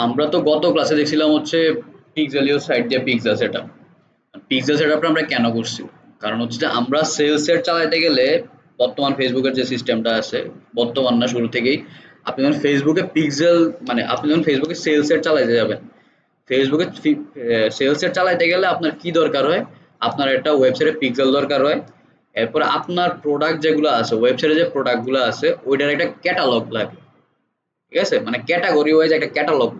আমরা তো গত ক্লাসে দেখছিলাম হচ্ছে পিক্সেলীয় সাইট দিয়ে পিক্সেল সেটআপ। পিক্সেল সেটআপটা আমরা কেন করছি? কারণ হচ্ছে যে আমরা সেলস সেট চালাইতে গেলে বর্তমান ফেসবুকের যে সিস্টেমটা আছে, বর্তমান না শুরু থেকেই, আপনি যখন ফেসবুকে পিক্সেল মানে আপনি যখন ফেসবুকে সেলস সেট চালাইতে যাবেন, ফেসবুকে সেলস সেট চালাইতে গেলে আপনার কি দরকার হয়? আপনার একটা ওয়েবসাইটে পিক্সেল দরকার হয়। এরপরে আপনার প্রোডাক্ট যেগুলো আছে, ওয়েবসাইটে যে প্রোডাক্টগুলো আছে ওইটার একটা ক্যাটালগ লাগে। ঠিক আছে? মানে ক্যাটাগরি ওয়াইজ একটা ক্যাটালগ।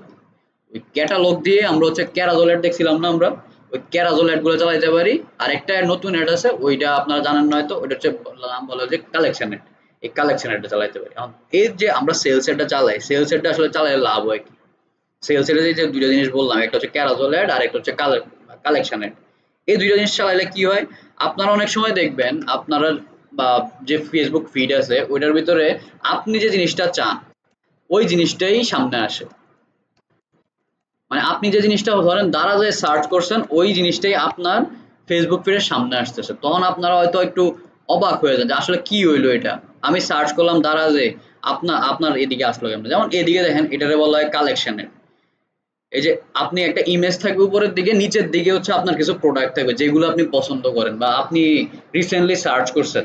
ওই ক্যাটালগ দিয়ে আমরা হচ্ছে ক্যারাজল অ্যাড দেখছিলাম না আমরা? ওই ক্যারাজল অ্যাড গুলো চালাইতে পারি। আরেকটা নতুন অ্যাড আছে, ওইটা আপনারা জানেন না হয়তো, ওইটা হচ্ছে নাম বলা হয় যে কালেকশন অ্যাড। এই কালেকশন অ্যাডটা চালাইতে পারি। এখন এই যে আমরা সেলস অ্যাডটা চালাই, সেলস অ্যাডটা আসলে চালাইলে লাভ হয় কি? সেলস অ্যাডে যে দুইটা জিনিস বললাম, একটা হচ্ছে ক্যারাজল অ্যাড আর একটা হচ্ছে কালেকশন অ্যাড। এই দুইটা জিনিস চালাইলে কি হয়? আপনারা অনেক সময় দেখবেন আপনারা বা যে ফেসবুক ফিড আছে ওইটার ভিতরে আপনি যে জিনিসটা চান ওই জিনিসটাই সামনে আসে। মানে আপনি যে জিনিসটা ধরেন দারাজে সার্চ করছেন ওই জিনিসটাই আপনার ফেসবুক ফিডের সামনে আসতেছে, তখন আপনারা হয়তো একটু অবাক হয়ে যান যে আসলে কি হইলো এটা, আমি সার্চ করলাম দারাজে, আপনার আপনার এদিকে আসলো কেমন? যেমন এদিকে দেখেন, এটারে বলা হয় কালেকশনের। এই যে আপনি একটা ইমেজ থাকবে উপরের দিকে, নিচের দিকে হচ্ছে আপনার কিছু প্রোডাক্ট থাকবে যেগুলো আপনি পছন্দ করেন বা আপনি রিসেন্টলি সার্চ করছেন,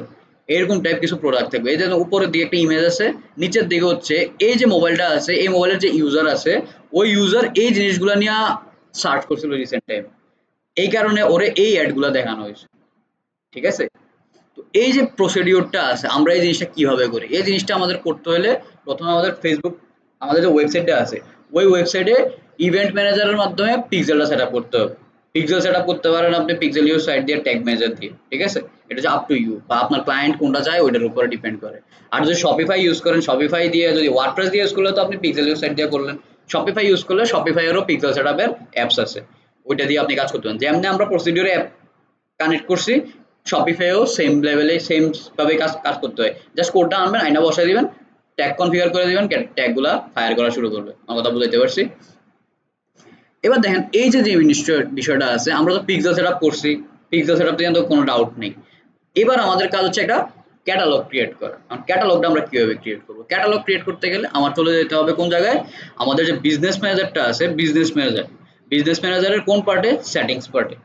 এরকম টাইপ কিছু প্রোডাক্ট থাকবে। এই যে উপরের দিকে একটা ইমেজ আছে, নিচের দিকে হচ্ছে এই যে মোবাইলটা আছে, এই মোবাইলের যে ইউজার আছে ওই ইউজার এই জিনিসগুলো নিয়ে সার্চ করছিল রিসেন্ট টাইম, এই কারণে ওরে এই অ্যাড গুলা দেখানো হয়েছে। ঠিক আছে? তো এই যে প্রসিডিওরটা আছে, আমরা এই জিনিসটা কিভাবে করি? এই জিনিসটা আমাদের করতে হলে প্রথমে আমাদের ফেসবুক, আমাদের যে ওয়েবসাইটটা আছে ওই ওয়েবসাইটে ইভেন্ট ম্যানেজারের মাধ্যমে পিক্সেলটা সেট আপ করতে হবে। পিক্সেল সেট আপ করতে পারেন আপনি পিক্সেল ইউজ সাইট দিয়ে, ট্যাগ ম্যানেজার দিয়ে। ঠিক আছে? এটা হচ্ছে আপ টু ইউ, বা আপনার ক্লায়েন্ট কোনটা চায় ওইটার উপরে ডিপেন্ড করে। আর যদি শপিফাই ইউজ করেন, শপিফাই দিয়ে, যদি ওয়ার্ডপ্রেস দিয়ে ইউজ করলে তো আপনি পিক্সেল ইউজ সাইট দিয়ে করলেন। শপিফাই ইউজ করলে শপিফাই এরও পিক্সেল সেট আপের অ্যাপস আছে, ওইটা দিয়ে আপনি কাজ করতে পারেন। যেমনি আমরা প্রসিডিওরে কানেক্ট করছি, শপিফাইও সেম লেভেলে সেম ভাবে কাজ কাজ করতে হয়। জাস্ট কোডটা আনবেন, আইনা বসায় দিবেন, ট্যাগ কনফিগার করে দিবেন, ট্যাগ গুলা ফায়ার করা শুরু করবে। আমার কথা বুঝাইতে পারছি? এবার দেখেন এই যে যে বিষয়টা আছে, আমরা তো পিক্সেল সেটআপ করছি, পিক্সেল সেটআপ নিয়ে তো কোনো ডাউট নেই। এবার আমাদের কাজ হচ্ছে একটা ক্যাটালগ ক্রিয়েট করা। কারণ ক্যাটালগটা আমরা কিভাবে ক্রিয়েট করব? ক্যাটালগ ক্রিয়েট করতে গেলে আমার চলে যেতে হবে কোন জায়গায়? আমাদের যে বিজনেস ম্যানেজারটা আছে, বিজনেস ম্যানেজার, বিজনেস ম্যানেজারের কোন পার্টে? সেটিংস পার্টে।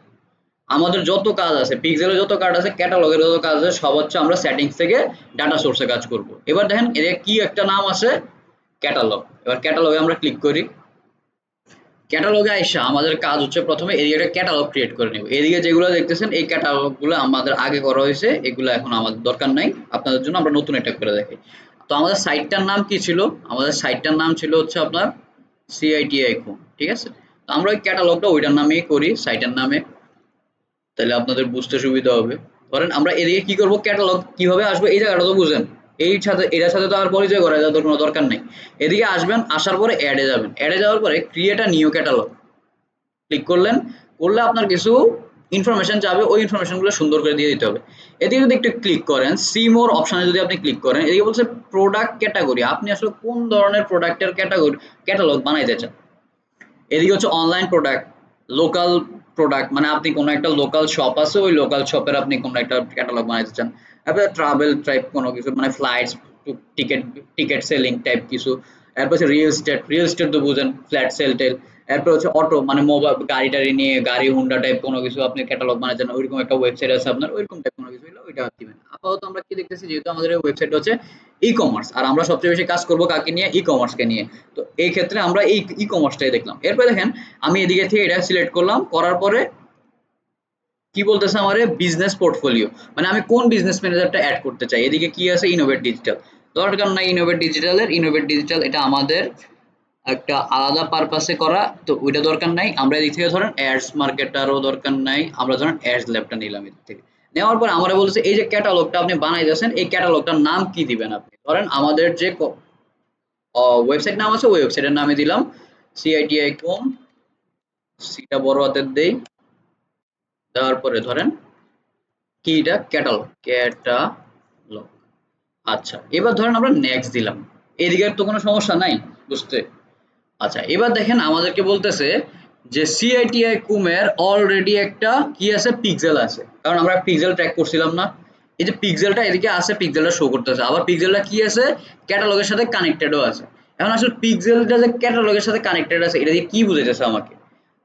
আমাদের যত কাজ আছে, পিক্সেলের যত কাজ আছে, ক্যাটালগের যত কাজ আছে, সব হচ্ছে আমরা সেটিংস থেকে ডাটা সোর্সে কাজ করব। এবার দেখেন এর কি একটা নাম আছে, ক্যাটালগ। এবার ক্যাটালগে আমরা ক্লিক করি। ক্যাটালগে আইসা আমাদের কাজ হচ্ছে প্রথমে এরিয়াটা ক্যাটালগ ক্রিয়েট করে নেব। এদিকে যেগুলো দেখতেছেন এই ক্যাটালগ গুলো আমাদের আগে করা হয়েছে, এগুলো এখন আমাদের দরকার নাই, আপনাদের জন্য আমরা নতুন একটা করে দেখি। তো আমাদের সাইটটার নাম কি ছিল? আমাদের সাইটটার নাম ছিল হচ্ছে আপনার সিআইটিআই কোম। ঠিক আছে? তো আমরা ওই ক্যাটালগটা ওইটার নামেই করি, সাইটের নামে, তাহলে আপনাদের বুঝতে সুবিধা হবে। ধরেন আমরা এদিকে কি করব, ক্যাটালগ কিভাবে আসবে এই জায়গাটা তো বুঝেন। এই সাথে এটার সাথে তো আর পরিচয় করা যাওয়ার কোনো দরকার নেই। এদিকে আসবেন, আসার পরে অ্যাডে যাবেন, অ্যাডে যাওয়ার পরে create a new catalogue click করলেন। করলে আপনার কিছু ইনফরমেশন চাবে, ওই ইনফরমেশন গুলো সুন্দর করে দিয়ে দিতে হবে। এদিকে যদি একটু ক্লিক করেন, সি মোর অপশনে যদি আপনি ক্লিক করেন, এদিকে বলছে প্রোডাক্ট ক্যাটাগরি, আপনি আসলে কোন ধরনের প্রোডাক্টের ক্যাটালগ বানাইতে চান। এদিকে হচ্ছে অনলাইন প্রোডাক্ট, লোকাল প্রোডাক্ট, মানে আপনি কোনো একটা লোকাল শপ আছে, ওই লোকাল শপের আপনি কোনো একটা ক্যাটালগ বানাইতে চান। তারপরে ট্রাভেল টাইপ কোনো কিছু, মানে flights, ticket, ticket selling type কিছু। এরপর হচ্ছে রিয়েল এস্টেট, রিয়েল এস্টেট তো বুঝেন, ফ্ল্যাট সেল টেল। এরপর হচ্ছে অটো, মানে মোবাইল গাড়ি টাড়ি নিয়ে, গাড়ি হুন্ডা টাইপ কোনো কিছু আপনি ক্যাটালগ বানাতে চান, ওইরকম একটা ওয়েবসাইট আছে আপনার, ওইরকম টাইপ কোনো কিছু হলে ওইটা দিবেন। আপাতত আমরা কি দেখতেছি, যেহেতু আমাদের ওয়েবসাইট হচ্ছে ই কমার্স, আর আমরা সবচেয়ে বেশি কাজ করব কাকে নিয়ে? ই কমার্সকে নিয়ে। তো এই ক্ষেত্রে আমরা এই ই কমার্সটাই দেখলাম। এরপরে দেখেন আমি এদিকে থেকে এটা সিলেক্ট করলাম, করার পরে কি বলতেছে আমারে? বিজনেস পোর্টফোলিও, মানে আমি কোন বিজনেস ম্যানেজারটা অ্যাড করতে চাই। এদিকে কি আছে? Innovate digital. দরকার নাই ইনোভেট ডিজিটালের, ইনোভেট ডিজিটাল এটা আমাদের একটা আলাদা পারপাসে করা, তো ওইটা দরকার নাই। আমরা এদিক থেকে ধরেন অ্যাডস মার্কেটারও দরকার নাই, আমরা ধরেন অ্যাডস ল্যাবটা নিলাম এদিক থেকে। নেওয়ার পর আমরা বলতেছে এই যে ক্যাটালগটা আপনি বানাইতেছেন, এই ক্যাটালগটার নাম কি দিবেন আপনি? ধরেন আমাদের যে ওয়েবসাইট নাম আছে ওই ওয়েবসাইটের নামে দিলাম সিআইটিআই কম, সিটা বড় হাতের দেই, দেওয়ার পরে ধরেন কি, এটা ক্যাটালগ, ক্যাটালগ। আচ্ছা, এবার ধরেন আমরা নেক্সট দিলাম। এদিকের তো কোনো সমস্যা নাই বুঝতে। আচ্ছা, এবার দেখেন আমাদেরকে বলতেছে যে সিআইটিআই কুমের অলরেডি একটা কি আছে? পিক্সেল আছে, কারণ আমরা পিক্সেল ট্র্যাক করছিলাম না। এই যে পিক্সেলটা এদিকে আছে, পিক্সেলটা শো করতেছে, আবার পিক্সেলটা কি আছে? ক্যাটালগের সাথে কানেক্টেডও আছে। এখন আসলে পিক্সেলটা যে ক্যাটালগের সাথে কানেক্টেড আছে এটা দিয়ে কি বুঝাইতেছে আমাকে?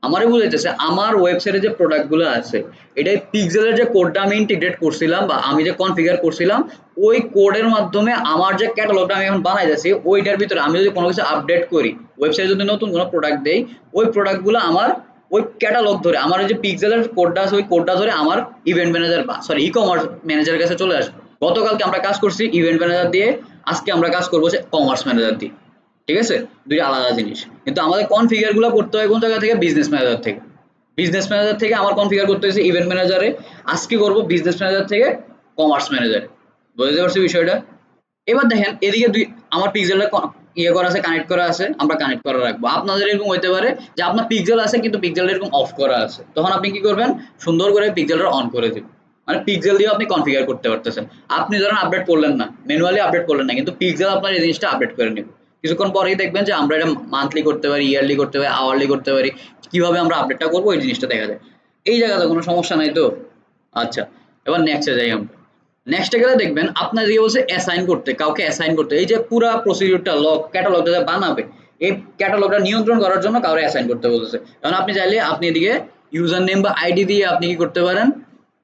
আমারে বুঝাইতেছে আমার ওয়েবসাইটে যে প্রোডাক্টগুলো আছে এটাই পিক্সেলের যে কোডটা আমি ইন্টিগ্রেট করছিলাম বা আমি যে কনফিগার করছিলাম ওই কোডের মাধ্যমে আমার যে ক্যাটালগটা আমি এখন বানাইতেছি ওইটার ভিতরে আমি যদি কোনো কিছু আপডেট করি, ওয়েবসাইটে যদি নতুন কোনো প্রোডাক্ট দেই, ওই প্রোডাক্টগুলো আমার ওই ক্যাটালগ ধরে আমার ওই যে পিক্সেলের কোডটা আছে ওই কোডটা ধরে আমার ইভেন্ট ম্যানেজার বা সরি ই কমার্স ম্যানেজারের কাছে চলে আসবে। গতকালকে আমরা কাজ করছি ইভেন্ট ম্যানেজার দিয়ে, আজকে আমরা কাজ করবো কমার্স ম্যানেজার দিয়ে। ঠিক আছে, দুইটা আলাদা জিনিস। কিন্তু আমাদের কনফিগার গুলো করতে হয় কোন জায়গা থেকে? বিজনেস ম্যানেজার থেকে। বিজনেস ম্যানেজার থেকে আমার কনফিগার করতে হয়েছে ইভেন্ট ম্যানেজারে, আজকে করবো বিজনেস ম্যানেজার থেকে কমার্স ম্যানেজারে। বুঝতে পারছি বিষয়টা? এবার দেখেন এদিকে দুই আমার পিক্সেলটা ইয়ে করা আছে, কানেক্ট করা আছে, আমরা কানেক্ট করা রাখবো। আপনাদের এরকম হইতে পারে যে আপনার পিক্সেল আছে কিন্তু পিক্সেলটা এরকম অফ করা আছে, তখন আপনি কি করবেন? সুন্দর করে পিক্সেলটা অন করে দিবেন, মানে পিক্সেল দিয়ে আপনি কনফিগার করতে পারতেছেন। আপনি ধরেন আপডেট করলেন না, ম্যানুয়ালি আপডেট করলেন না, কিন্তু পিক্সেল আপনার এই জিনিসটা আপডেট করে নেবে। কিছুক্ষণ পরেই দেখবেন যে আমরা এটা মান্থলি করতে পারি, ইয়ারলি করতে পারি, আওয়ারলি করতে পারি। কিভাবে আমরা আপডেটটা করবো এই জিনিসটা দেখা যায়। এই জায়গাতে কোনো সমস্যা নাই তো? আচ্ছা, এবার নেক্সটে যাই আমরা। নেক্সটে গেলে দেখবেন আপনার দিকে বলছে অ্যাসাইন করতে, কাউকে অ্যাসাইন করতে। এই যে পুরা প্রসিডিউরটা লগ ক্যাটালগটা যে বানাবে এই ক্যাটালগটা নিয়ন্ত্রণ করার জন্য কাউকে অ্যাসাইন করতে বলতেছে। কারণ আপনি চাইলে আপনি এদিকে ইউজার নেম বা আইডি দিয়ে আপনি কি করতে পারেন?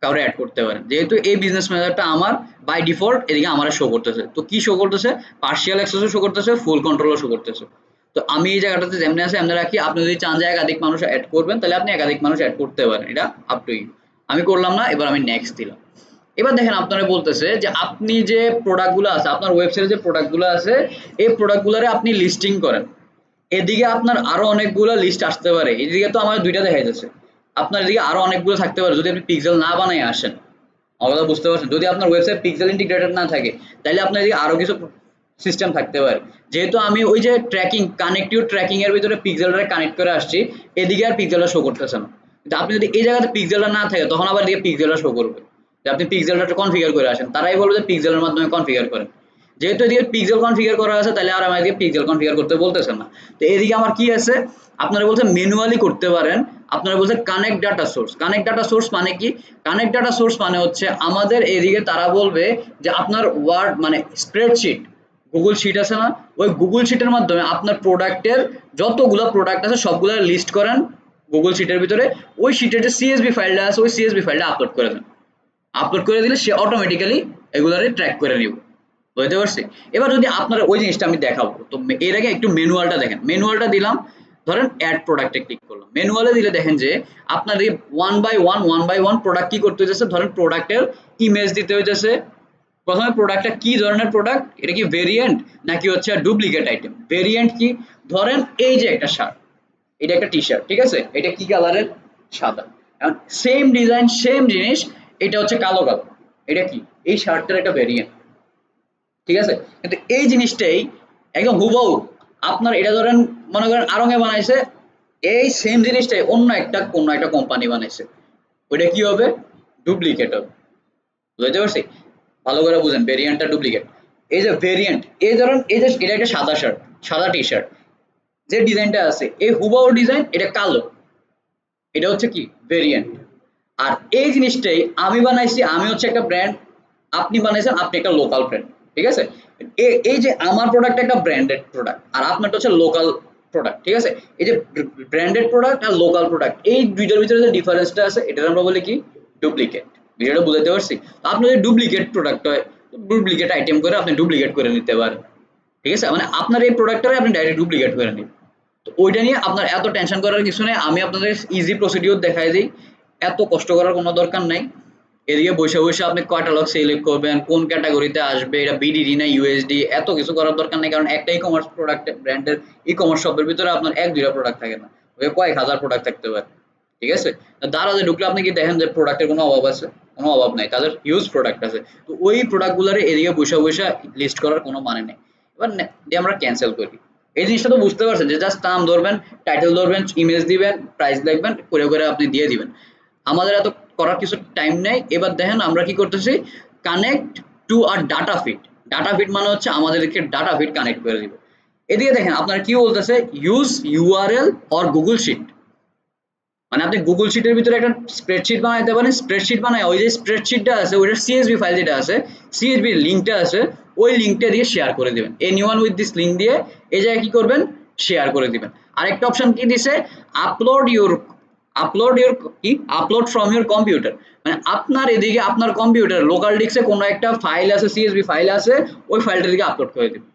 কাউরে অ্যাড করতে পারেন। যেহেতু এই বিজনেস ম্যানেজারটা আমার বাই ডিফল্ট এদিকে আমার শো করতেছে, তো কি শো করতেছে? পার্সিয়াল অ্যাক্সেসও শো করতেছে, ফুল কন্ট্রোলও শো করতেছে। তো আমি এই জায়গাটাতে যেমনি আছে এমনি রাখি। আপনি যদি চান যে একাধিক মানুষ অ্যাড করবেন তাহলে আপনি একাধিক মানুষ অ্যাড করতে পারেন, এটা আপ টু ইউ। আমি করলাম না, এবার আমি নেক্সট দিলাম। এবার দেখেন আপনারা বলতেছে যে আপনি যে প্রোডাক্টগুলো আছে আপনার ওয়েবসাইটে যে প্রোডাক্টগুলো আছে এই প্রোডাক্টগুলোরে আপনি লিস্টিং করেন। এদিকে আপনার আরো অনেকগুলো লিস্ট আসতে পারে, এদিকে তো আমার দুইটা দেখা যাচ্ছে, আপনার এদিকে আরো অনেকগুলো থাকতে পারে যদি আপনি পিক্সেল না বানায় আসেন। আমার কথা বুঝতে পারছেন? যদি আপনার ওয়েবসাইট পিক্সেল ইন্টিগ্রেটেড না থাকে তাহলে আপনার এদিকে আরো কিছু সিস্টেম থাকতে পারে। যেহেতু আমি ওই যে ট্র্যাকিং কানেক্টিভ ট্র্যাকিং এর ভিতরে পিক্সেলটা কানেক্ট করে আসছি, এদিকে আর পিক্সেলটা শো করতেছে না। কিন্তু আপনি যদি এই জায়গাতে পিক্সেলটা না থাকে তখন আবার এদিকে পিক্সেলটা শো করবে। যে আপনি পিক্সেলটা কনফিগার করে আসেন, তারাই বলবে যে পিক্সেলের মাধ্যমে কনফিগার করেন। যেহেতু এদিকে পিক্সেল কনফিগার করা আছে তাহলে আর আমার এদিকে পিক্সেল কনফিগার করতে বলতেছেন না। তো এদিকে আমার কি আছে? আপনারা বলছে ম্যানুয়ালি করতে পারেন। আপনারা বলছে connect data source. Connect data source মানে কি? কানেক্ট ডাটা সোর্স মানে হচ্ছে আমাদের এদিকে তারা বলবে যে আপনার ওয়ার্ড মানে স্প্রেডশিট, গুগল শিট আছে না, ওই গুগল শিটের মাধ্যমে আপনার প্রোডাক্টের যতগুলো প্রোডাক্ট আছে সবগুলো লিস্ট করেন গুগল শিটের ভিতরে। ওই শিটের যে সিএসভি ফাইলটা আছে ওই সিএসভি ফাইলটা আপলোড করে দেন। আপলোড করে দিলে সে অটোমেটিক্যালি এগুলারে ট্র্যাক করে নিব। বুঝতে পারছি? এবার যদি আপনার ওই জিনিসটা আমি দেখাবো, তো এর আগে একটু ম্যানুয়ালটা দেখেন। ম্যানুয়ালটা দিলাম, ধরেন অ্যাড প্রোডাক্টে ক্লিক করলাম। ম্যানুয়ালে দিলে দেখেন যে আপনার এই ওয়ান বাই ওয়ান প্রোডাক্ট কি করতে হইতেছে। ধরেন প্রোডাক্টের ইমেজ দিতে হইতেছে। প্রথমে প্রোডাক্টটা কি ধরনের প্রোডাক্ট, এটা কি ভেরিয়েন্ট নাকি হচ্ছে ডুপ্লিকেট আইটেম। ভেরিয়েন্ট কি? ধরেন এই যে একটা শার্ট, এটা একটা টি শার্ট, ঠিক আছে, এটা কি কালারের? সাদা। এখন সেম ডিজাইন সেম জিনিস, এটা হচ্ছে কালো কালার, এটা কি? এই শার্টটার একটা ভেরিয়েন্ট। ঠিক আছে, কিন্তু এই জিনিসটাই একদম হুবহু আপনার এটা ধরেন মনে করেন আড়ঙে বানাইছে, এই সেম জিনিসটাই অন্য একটা কোন একটা কোম্পানি বানাইছে, ওইটা কি হবে? ডুপ্লিকেট হবে। বুঝতে পারছি? ভালো করে বুঝেন, ভেরিয়েন্টটা ডুপ্লিকেট। এই যে ভেরিয়েন্ট, এই ধরেন এই যে এটা একটা সাদা শার্ট, সাদা টি শার্ট, যে ডিজাইনটা আছে এই হুবহু ডিজাইন, এটা কালো, এটা হচ্ছে কি? ভেরিয়েন্ট। আর এই জিনিসটাই আমি বানাইছি, আমি হচ্ছে একটা ব্র্যান্ড, আপনি বানাইছেন আপনি একটা লোকাল ব্র্যান্ড। ঠিক আছে, এই যে আমার প্রোডাক্ট একটা ব্র্যান্ডেড প্রোডাক্ট আর আপনারটা হচ্ছে লোকাল প্রোডাক্ট। ঠিক আছে, এই যে ব্র্যান্ডেড প্রোডাক্ট আর লোকাল প্রোডাক্ট এই দুইটার ভিতরে যে ডিফারেন্সটা আছে এটা আমরা বলি কি? ডুপ্লিকেট। বিষয়টা বুঝাতে পারছি? আপনি যদি ডুপ্লিকেট প্রোডাক্ট হয়, ডুপ্লিকেট আইটেম করে আপনি ডুপ্লিকেট করে নিতে পারেন। ঠিক আছে, মানে আপনার এই প্রোডাক্টটারে আপনি ডাইরেক্ট ডুপ্লিকেট করে নিন। তো ওইটা নিয়ে আপনার এত টেনশন করার কিছু নেই, আমি আপনাদের ইজি প্রসিডিওর দেখাই দিই, এত কষ্ট করার কোনো দরকার নাই। এদিকে বসে বসে আপনি ক্যাটালগ সিলেক্ট করবেন, কোন ক্যাটাগরিতে আসবে, এটা বিডিডি না ইউএসডি, এত কিছু করার দরকার নেই। কারণ একটা ই কমার্স প্রোডাক্ট ব্র্যান্ডের ই কমার্স শপের ভিতরে আপনার এক দুইটা প্রোডাক্ট থাকে না, ওই কয়েক হাজার প্রোডাক্ট থাকতে পারে। ঠিক আছে, দারাজে ঢুকলে আপনি কি দেখেন যে প্রোডাক্টের কোনো অভাব আছে? কোনো অভাব নাই, তাদের হিউজ প্রোডাক্ট আছে। তো ওই প্রোডাক্টগুলোর এদিকে বসে বসে লিস্ট করার কোনো মানে নেই। এবার দিয়ে আমরা ক্যান্সেল করি। এই জিনিসটা তো বুঝতে পারছেন যে জাস্ট নাম ধরবেন, টাইটেল ধরবেন, ইমেজ দিবেন, প্রাইস লিখবেন, করে করে আপনি দিয়ে দিবেন। আমাদের এত করার কিছু টাইম নেই। এবার দেখেন আমরা কি করতেছি, কানেক্ট টু আর ডাটা ফিড। ডাটা ফিড মানে হচ্ছে আমাদেরকে ডাটা ফিড কানেক্ট করে দিবে। এদিকে দেখেন আপনার কি বলতেছে, use URL or Google Sheet. মানে আপনি গুগল শিটের ভিতরে একটা স্প্রেডশিট বানাইতে পারেন, স্প্রেডশিট বানায় ওই যে স্প্রেডশিটটা আছে ওইটার সিএসভি ফাইল যেটা আছে, সিএসভি লিঙ্কটা আছে, ওই লিঙ্কটা দিয়ে শেয়ার করে দিবেন। এনিওয়ান উইথ দিস লিঙ্ক দিয়ে এই জায়গায় কি করবেন, শেয়ার করে দিবেন। আরেকটা অপশন কি দিছে, আপলোড ইউর আপলোড ইউর কি আপলোড ফ্রম ইউর কম্পিউটার, মানে আপনার এদিকে আপনার কম্পিউটার লোকাল ডিস্কে কোনো একটা ফাইল আছে, সিএসভি ফাইল আছে, ওই ফাইলটা দিকে আপলোড করে দিবেন।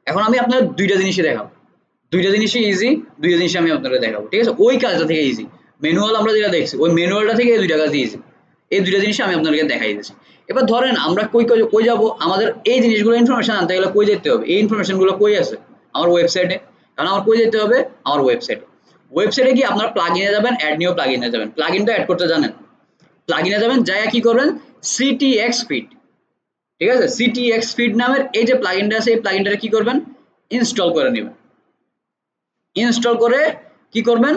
এখন আমি আপনার দুইটা জিনিসই দেখাবো, দুইটা জিনিসই ইজি, দুইটা জিনিস আমি আপনাদের দেখাবো, ঠিক আছে? ওই কাজটা থেকে ইজি, ম্যানুয়াল আমরা যেটা দেখছি ওই ম্যানুয়ালটা থেকে এই দুইটা কাজই ইজি, এই দুইটা জিনিস আমি আপনাদেরকে দেখাই দিয়েছি। এবার ধরেন আমরা কই কই কই যাব, আমাদের এই জিনিসগুলো ইনফরমেশন আনতে গেলে কই যেতে হবে, এই ইনফরমেশনগুলো কই আছে আমার ওয়েবসাইটে, কারণ আমার কই যেতে হবে আমার ওয়েবসাইটে। ওয়েবসাইটে কি আপনারা প্লাগইনে যাবেন, অ্যাড নিউ প্লাগইনে যাবেন, প্লাগইনটা অ্যাড করতে জানেন, প্লাগইনে যাবেন, যায়া কি করবেন, সিটিএক্স ফিট, ঠিক আছে, সিটিএক্স ফিড নামের এই যে প্লাগইনটা আছে এই প্লাগইনটা কি করবেন, ইনস্টল করে নেবেন। ইনস্টল করে কি করবেন,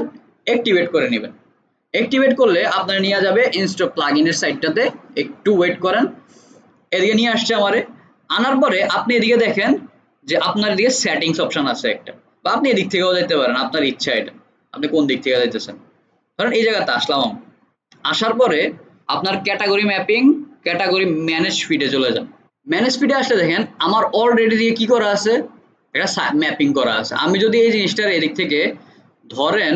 অ্যাক্টিভেট করে নেবেন। অ্যাক্টিভেট করলে আপনার নিয়ে যাবে ইনস্টল প্লাগইনের সাইটটাতে, একটু ওয়েট করেন, এদিকে নিয়ে আসছে আমারে। আনার পরে আপনি এদিকে দেখেন যে আপনার এদিকে সেটিংস অপশন আছে একটা, বা আপনি এদিক থেকেও যেতে পারেন, আপনার ইচ্ছা এটা আপনি কোন দিক থেকে যাইতেছেন। ধরেন এই জায়গাতে আসলাম আমি, আসার পরে আপনার ক্যাটাগরি ম্যাপিং, ক্যাটাগরি ম্যানেজ ফিডে চলে যান। ম্যানেজ ফিডে আসলে দেখেন আমার অলরেডি দিয়ে কি করা আছে, এটা ম্যাপিং করা আছে। আমি যদি এই জিনিসটার এদিক থেকে ধরেন